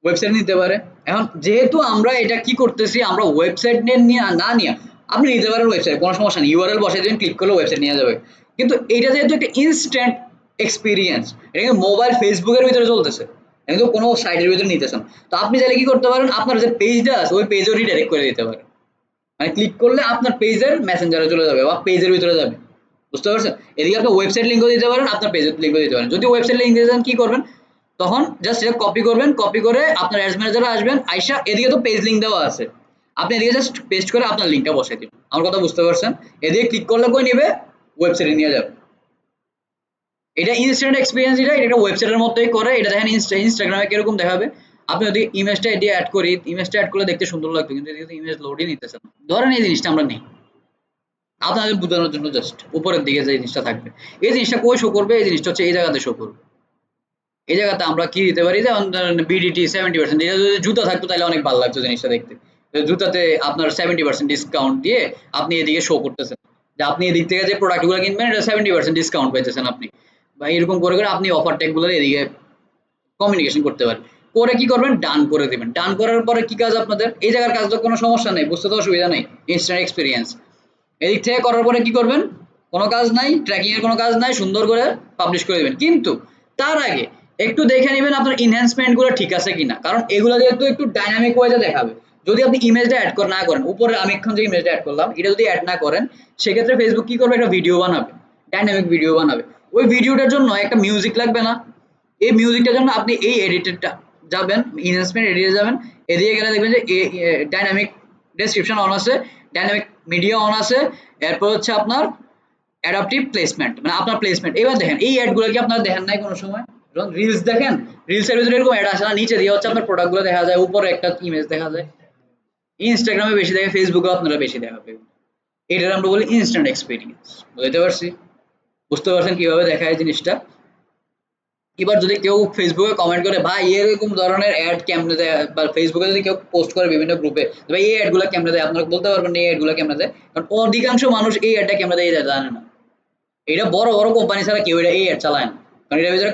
ওয়েবসাইট নিতে পারে। এখন যেহেতু আমরা এটা কি করতেছি, আমরা ওয়েবসাইট নিয়ে না নিয়ে আপনি নিতে পারেন ওয়েবসাইট, কোনো সমস্যা নেই, ইউআরএল বসাই দিবেন, ক্লিক করলে ওয়েবসাইট নিয়ে যাবে। কিন্তু এটা যেহেতু একটা ইনস্ট্যান্ট এক্সপিরিয়েন্স, এটা কিন্তু মোবাইল ফেসবুকের ভিতরে চলতেছে, এটা কিন্তু কোনো সাইটের ভিতরে নিতেছে না। তো আপনি চাইলে কি করতে পারেন, আপনার যে পেজটা আছে ওই পেজও রিডাইরেক্ট করে দিতে পারেন। মানে ক্লিক করলে আপনার পেজের মেসেঞ্জারে চলে যাবে বা পেজের ভিতরে যাবে। বুঝতে পারছেন? এদিকে আপনি ওয়েবসাইট লিঙ্কও দিতে পারেন, আপনার পেজের লিঙ্কও দিতে পারেন। যদি ওয়েবসাইট লিঙ্ক দিতে চান কি করবেন? তখন জাস্ট এটা কপি করবেন, কপি করে আপনার অ্যাডস ম্যানেজারে আসবেন, আইসা এদিকে তো পেজ লিঙ্ক দেওয়া আছে। আপনি এদিকে জাস্ট পেস্ট করে আপনার লিঙ্কটা বসাই দিবেন। আমার কথা বুঝতে পারছেন? এদিকে ক্লিক করলে কই নিবে? ওয়েবসাইটে নিয়ে যাবে। এটা ইনস্ট্যান্ট এক্সপেরিয়েন্স, এটা এটা একটা ওয়েবসাইটের মতোই করে। এটা দেখেন ইনস্টাগ্রামে কিরকম দেখাবে। আপনি যদি ইমেজটা এটি অ্যাড করি, ইমেজটা অ্যাড করলে দেখতে সুন্দর লাগবে, কিন্তু এদিকে ইমেজ লোডই নিতেছে না। ধরেন এই জিনিসটা আমরা নেই আপনাদের বোঝানোর জন্য, জাস্ট উপরের দিকে যে জিনিসটা থাকবে, এই জিনিসটা কই শো করবে? এই জিনিসটা হচ্ছে এই জায়গাতে শো করবে। এই জায়গাতে আমরা কি দিতে পারি? যেমন ধরেন বিডিটি 70%, এটা যদি জুতা থাকতো তাহলে অনেক ভালো লাগতো জিনিসটা দেখতে। জুতাতে আপনার 70% ডিসকাউন্ট দিয়ে আপনি এদিকে শো করতেছেন যে আপনি এদিক থেকে যে প্রোডাক্টগুলো কিনবেন এটা 70% ডিসকাউন্ট পাইতেছেন আপনি, বা এরকম করে করে আপনি অফার ট্যাগগুলো এদিকে কমিউনিকেশন করতে পারেন। করে কি করবেন? ডান করে দিবেন। ডান করার পরে কি কাজ আপনাদের? এই জায়গার কাজ তো কোনো সমস্যা নেই, বুঝতে তো অসুবিধা নেই, ইনস্ট্যান্ট এক্সপিরিয়েন্স। এদিক থেকে করার পরে কি করবেন? কোনো কাজ নাই, ট্র্যাকিং এর কোনো কাজ নাই, সুন্দর করে পাবলিশ করে দিবেন। কিন্তু তার আগে একটু দেখে নেবেন আপনার এনহ্যান্সমেন্ট গুলো ঠিক আছে কিনা, কারণ এগুলো যেহেতু একটু ডাইনামিক ওয়েতে দেখাবে। যদি আপনি ইমেজটা অ্যাড না করেন, উপরে আমি এখন যে ইমেজটা অ্যাড করলাম এটা যদি অ্যাড না করেন, সেক্ষেত্রে ফেসবুক কি করবে? একটা ভিডিও বানাবে, ডাইনামিক ভিডিও বানাবে। ওই ভিডিওটার জন্য একটা মিউজিক লাগবে না? এই মিউজিকটার জন্য আপনি এই এডিটরটা যাবেন, এনহ্যান্সমেন্ট এডিটে যাবেন, এদিকে গেলে দেখবেন যে ডাইনামিক ডেসক্রিপশন অন আছে, ডাইনামিক মিডিয়া অন আছে, এরপর হচ্ছে আপনার অ্যাডাপটিভ প্লেসমেন্ট, মানে আপনার প্লেসমেন্ট। এবার দেখেন এই অ্যাডগুলো কি আপনারা দেখেন নাই কোনো সময়? যখন রিলস দেখেন, রিলসের ভিতরে এরকম অ্যাড আসে না? নিচে দিয়ে হচ্ছে আপনার প্রোডাক্টগুলো দেখা যায়, উপরে একটা ইমেজ দেখা যায়। ইনস্টাগ্রামে বেশি দেখে, ফেসবুকে আপনারা বেশি দেখাবে। এটার আমরা বলি ইনস্ট্যান্ট এক্সপিরিয়েন্স। বুঝতে পারছি? বুঝতে পারছেন কিভাবে দেখায় জিনিসটা? এবার যদি কেউ ফেসবুকে কমেন্ট করে ভাই এরকম ধরনের অ্যাড কেমনে দেয়, বা ফেসবুকে যদি কেউ পোস্ট করে বিভিন্ন গ্রুপে ভাই এই অ্যাডগুলো কেমনে দেয়, আপনারা বলতে পারবেন না এই অ্যাডগুলো কেমনে দেয়? কারণ অধিকাংশ মানুষ এই অ্যাডটা কেমনে দেয় এটা জানে না। এটা বড় বড় কোম্পানি ছাড়া কেউ এটা এই অ্যাড চালায় না, কারণ এটার ভিতরে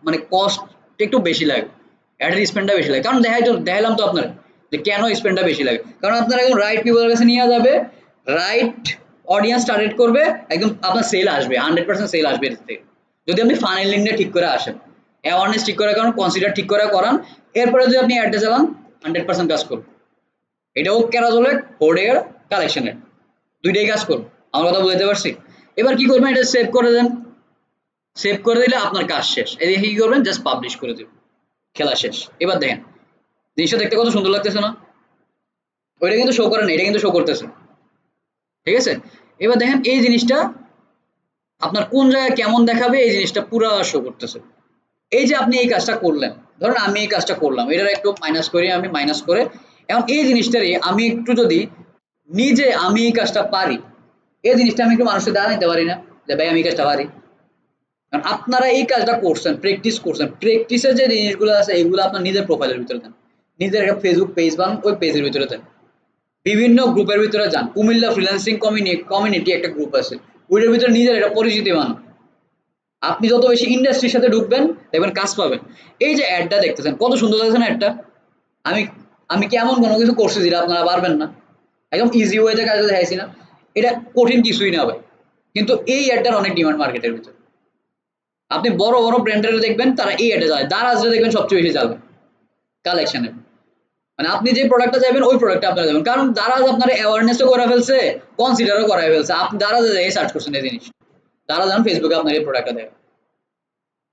মানে কস্ট একটু বেশি লাগে, অ্যাডের স্পেন্ডটা বেশি লাগে। কারণ দেখালাম তো আপনার যে কেন স্পেন্ডটা বেশি লাগে, কারণ আপনার একদম রাইট পিপলের কাছে নিয়ে যাবে, রাইট অডিয়েন্স টার্গেট করবে, একদম আপনার সেল আসবে, 100% সেল আসবে এর থেকে। যদি আপনি ফানেলিংটা ঠিক করে আসেন, অ্যাওয়ারনেস ঠিক করে করান, কনসিডার ঠিক করে করান, এরপরে যদি আপনি অ্যাডটা চালান 100% কাজ করবে। এটাও ক্যারাজলে কোডের কালেকশনের দুইটাই কাজ করবে। আমার কথা বুঝতে পারছি? এবার কি করবেন? এটা সেভ করে দেন, সেভ করে দিলে আপনার কাজ শেষ। এদিকে কি করবেন? জাস্ট পাবলিশ করে দিবেন, খেলা শেষ। এবার দেখেন জিনিসটা দেখতে কত সুন্দর লাগতেছে না? ওইটা কিন্তু শো করে না, এটা কিন্তু শো করতেছে। ঠিক আছে? এবার দেখেন এই জিনিসটা আপনার কোন জায়গায় কেমন দেখাবে, এই জিনিসটা পুরা শো করতেছে। এই যে আপনি এই কাজটা করলেন, ধরুন আমি এই কাজটা করলাম, এটার একটু মাইনাস করি, আমি মাইনাস করে এখন এই জিনিসটারই আমি একটু যদি নিজে আমি এই কাজটা পারি, এই জিনিসটা আমি একটু মানুষকে জানাইতে পারি না যে ভাই আমি এই কাজটা পারি? কারণ আপনারা এই কাজটা করছেন, প্র্যাকটিস করছেন, প্র্যাকটিসের যে জিনিসগুলো আছে এইগুলো আপনার নিজের প্রোফাইলের ভিতরে দেন, নিজের একটা ফেসবুক পেজ বানান, ওই পেজের ভিতরে দেন, বিভিন্ন গ্রুপের ভিতরে যান। কুমিল্লা ফ্রিল্যান্সিং কমিউনিটি একটা গ্রুপ আছে, ওইটার ভিতরে নিজের একটা পরিচিতি বানান। আপনি যত বেশি ইন্ডাস্ট্রির সাথে ঢুকবেন দেখবেন কাজ পাবেন। এই যে অ্যাডটা দেখতেছেন কত সুন্দর লাগছে না অ্যাডটা? আমি আমি কি এমন কোনো কিছু করছি যেটা আপনারা পারবেন না? একদম ইজি ওয়েতে কাজটা দেখাইছি না? এটা কঠিন কিছুই না ভাই, কিন্তু এই অ্যাডটার অনেক ডিমান্ড মার্কেটের ভিতরে। আপনি বড় বড় ব্র্যান্ডের দেখবেন তারা এই অ্যাডে যায়, দারাজে দেখবেন সবচেয়ে বেশি চালবে কালেকশনের। মানে আপনি যে প্রোডাক্টটা চাইবেন ওই প্রোডাক্টটা আপনারা যাবেন, কারণ দারাজ আপনার অ্যাওয়ারনেসও করে ফেলছে, কনসিডারও করাই ফেলছে। আপনি দারাজে যাই সার্চ করছেন এই জিনিস, দারাজ যান ফেসবুকে আপনার এই প্রোডাক্টটা দেয়।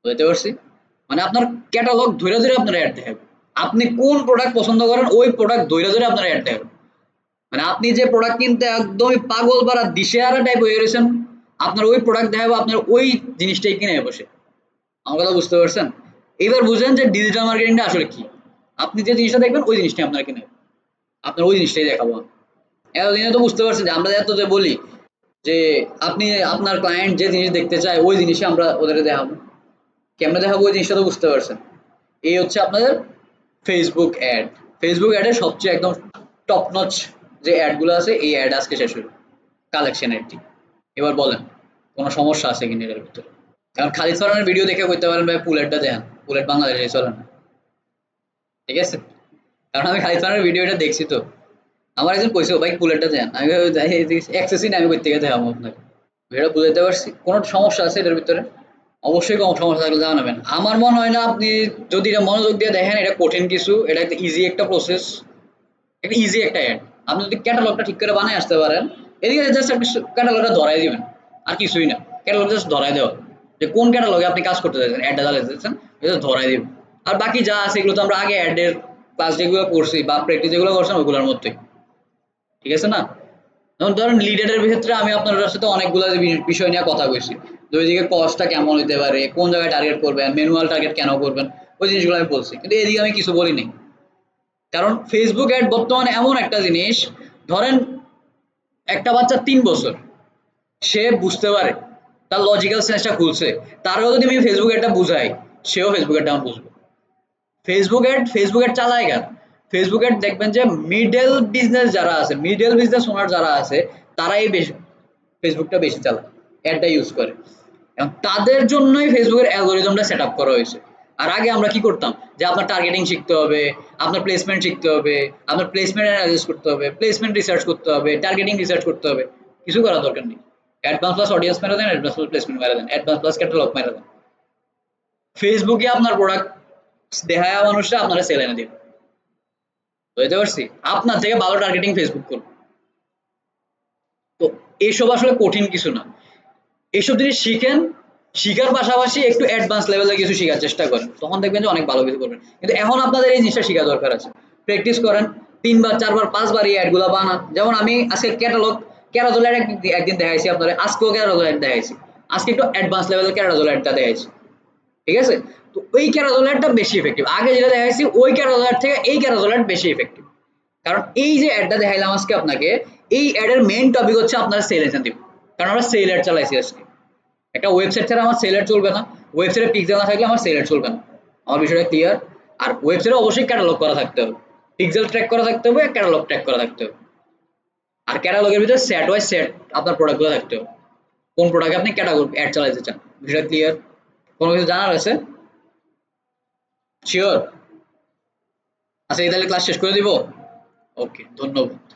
বুঝতে পারছি? মানে আপনার ক্যাটালগ ধরে ধরে আপনার অ্যাড দেখাবে। আপনি কোন প্রোডাক্ট পছন্দ করেন ওই প্রোডাক্ট ধরে ধরে আপনার অ্যাড দেখাবে। মানে আপনি যে প্রোডাক্ট কিনতে একদমই পাগল পারা দিশেহারা টাইপ হয়ে গেছেন, আপনার ওই প্রোডাক্ট দেখাবো, আপনার ওই জিনিসটাই কিনে বসে। আমার কথা বুঝতে পারছেন? এবার বুঝেন যে ডিজিটাল মার্কেটিংটা আসলে কি। আপনি যে জিনিসটা দেখবেন ওই জিনিসটাই আপনার কিনে, আপনার ওই জিনিসটাই দেখাবো। এতদিনে তো বুঝতে পারছেন যে আমরা এত যে বলি যে আপনি আপনার ক্লায়েন্ট যে জিনিস দেখতে চায় ওই জিনিসই আমরা ওদেরকে দেখাবো। কেমনে দেখাবো ওই জিনিসটা তো বুঝতে পারছেন? এই হচ্ছে আপনাদের ফেসবুক অ্যাড। ফেসবুক অ্যাডের সবচেয়ে একদম টপ নচ যে অ্যাডগুলো আছে, এই অ্যাড আজকে শেষ হলো কালেকশন অ্যাডটি। এবার বলেন কোনো সমস্যা আছে কিনা এটার ভিতরে? কারণ খালিদ ফারহানের ভিডিও দেখে করতে পারেন ভাই পুলেটটা দেখেন, পুলেট বাংলাদেশে চলে না। ঠিক আছে? কারণ আমি খালিদ ফারহানের ভিডিওটা দেখছি তো, আমার একজন কইছে ভাই পুলেটটা দেন, আমি অ্যাক্সেসই না আমি কই থেকে দেখাবো আপনাকে। এটা বুঝাইতে পারছি? কোনো সমস্যা আছে এটার ভিতরে? অবশ্যই কম সমস্যা থাকলে জানাবেন। আমার মনে হয় না আপনি যদি এটা মনোযোগ দিয়ে দেখেন এটা কঠিন কিছু, এটা একটা ইজি একটা প্রসেস, একটা ইজি একটা অ্যাড। আপনি যদি ক্যাটালগটা ঠিক করে বানায় আসতে পারেন, এদিকে জাস্ট আপনি ক্যাটালগটা ধরাই দিবেন, আর কিছুই না। ক্যাটালগ জাস্ট ধরাই দেওয়া, যে কোন ক্যাটালগে আপনি কাজ করতে চাইছেন, অ্যাডটা চালাতে চাইছেন, এটা ধরাই দিবেন। আর বাকি যা আছে এগুলো তো আমরা আগে অ্যাডের ক্লাস যেগুলো করছি বা প্র্যাকটিস যেগুলো করছেন ওগুলোর মধ্যেই, ঠিক আছে না? যেমন ধরেন লিড এর ক্ষেত্রে আমি আপনার সাথে অনেকগুলো বিষয় নিয়ে কথা কইছি, যে ওইদিকে কস্টটা কেমন হইতে পারে, কোন জায়গায় টার্গেট করবেন, ম্যানুয়াল টার্গেট কেন করবেন, ওই জিনিসগুলো আমি বলছি, কিন্তু এদিকে আমি কিছু বলিনি। কারণ ফেসবুক অ্যাড বর্তমানে এমন একটা জিনিস, ধরেন একটা বাচ্চা 3 বছর, সে বুঝতে পারে, তার লজিক্যাল সেন্সটা খুলছে, তারও যদি আমি ফেসবুক অ্যাডটা বুঝাই, সেও ফেসবুক অ্যাডটা আমার বুঝবে। ফেসবুক অ্যাড চালায় কেন? ফেসবুক অ্যাড দেখবেন যে মিডল বিজনেস যারা আছে, মিডল বিজনেস ওনার যারা আছে, তারাই বেশি ফেসবুকটা বেশি চালায়, অ্যাডটা ইউজ করে। এবং তাদের জন্যই ফেসবুকের অ্যালগোরিদমটা সেট আপ করা হয়েছে। আর আগে আমরা কি করতাম, যে আপনার টার্গেটিং শিখতে হবে, আপনার প্লেসমেন্ট শিখতে হবে, আপনার প্লেসমেন্ট অ্যানালাইসিস করতে হবে, প্লেসমেন্ট রিসার্চ করতে হবে, টার্গেটিং রিসার্চ করতে হবে। কিছু করার দরকার নেই। অ্যাডভান্স প্লাস অডিয়েন্স মেরে দেন, অ্যাডভান্স প্লাস প্লেসমেন্ট মেরে দেন, অ্যাডভান্স প্লাস ক্যাটালগ মেরে দেন। ফেসবুকে আপনার প্রোডাক্ট দেখায় মানুষরা আপনারা সেল এনে দিবে। বুঝতে পারছি? আপনার থেকে ভালো টার্গেটিং ফেসবুক করবে। তো এসব আসলে কঠিন কিছু না। এইসব জিনিস শিখেন, শিখার পাশাপাশি একটু অ্যাডভান্স লেভেলে কিছু শেখার চেষ্টা করেন, তখন দেখবেন যে অনেক ভালো কিছু করবেন। কিন্তু এখন আপনাদের এই জিনিসটা শেখা দরকার আছে। প্র্যাকটিস করেন, 3 বার 4 বার 5 বার এই অ্যাডগুলো বানান। যেমন আমি আজকে ক্যারাজল অ্যাড একদিন দেখাইছি আপনাদের, আজকেও ক্যারাজল অ্যাড দেখাইছি। আজকে একটু অ্যাডভান্স লেভেলের ক্যারাজল অ্যাডটা দেখাইছি, ঠিক আছে? তো ওই ক্যারাজল অ্যাডটা বেশি ইফেক্টিভ, আগে যেটা দেখাইছি ওই ক্যারাজল অ্যাড থেকে এই ক্যারাজল অ্যাড বেশি ইফেক্টিভ। কারণ এই যে অ্যাডটা দেখাইলাম আজকে আপনাকে, এই অ্যাডের মেইন টপিক হচ্ছে আপনারা সেল ইনসেনটিভ। কারণ আমরা সেল অ্যাড চালাইছি আজকে। একটা ওয়েবসাইট ছাড়া আমার সেল অ্যাড চলবে না, ওয়েবসাইটে পিক্সেল না থাকলে আমার সেল অ্যাড চলবে না। আমার বিষয়টা ক্লিয়ার? আর ওয়েবসাইটে অবশ্যই ক্যাটালগ করা থাকতে হবে, পিক্সেল ট্র্যাক করা থাকতে হবে, ক্যাটালগ ট্র্যাক করা থাকতে হবে। আর ক্যাটালগের ভিতরে সেট ওয়াইজ সেট আপনার প্রোডাক্টগুলো থাকতে হবে, কোন প্রোডাক্টে আপনি ক্যাটাগরি অ্যাড চালাতে চান। বিষয়টা ক্লিয়ার? কোনো কিছু জানার আছে? শিওর? আচ্ছা, এই তাহলে ক্লাস শেষ করে দিব। ওকে, ধন্যবাদ।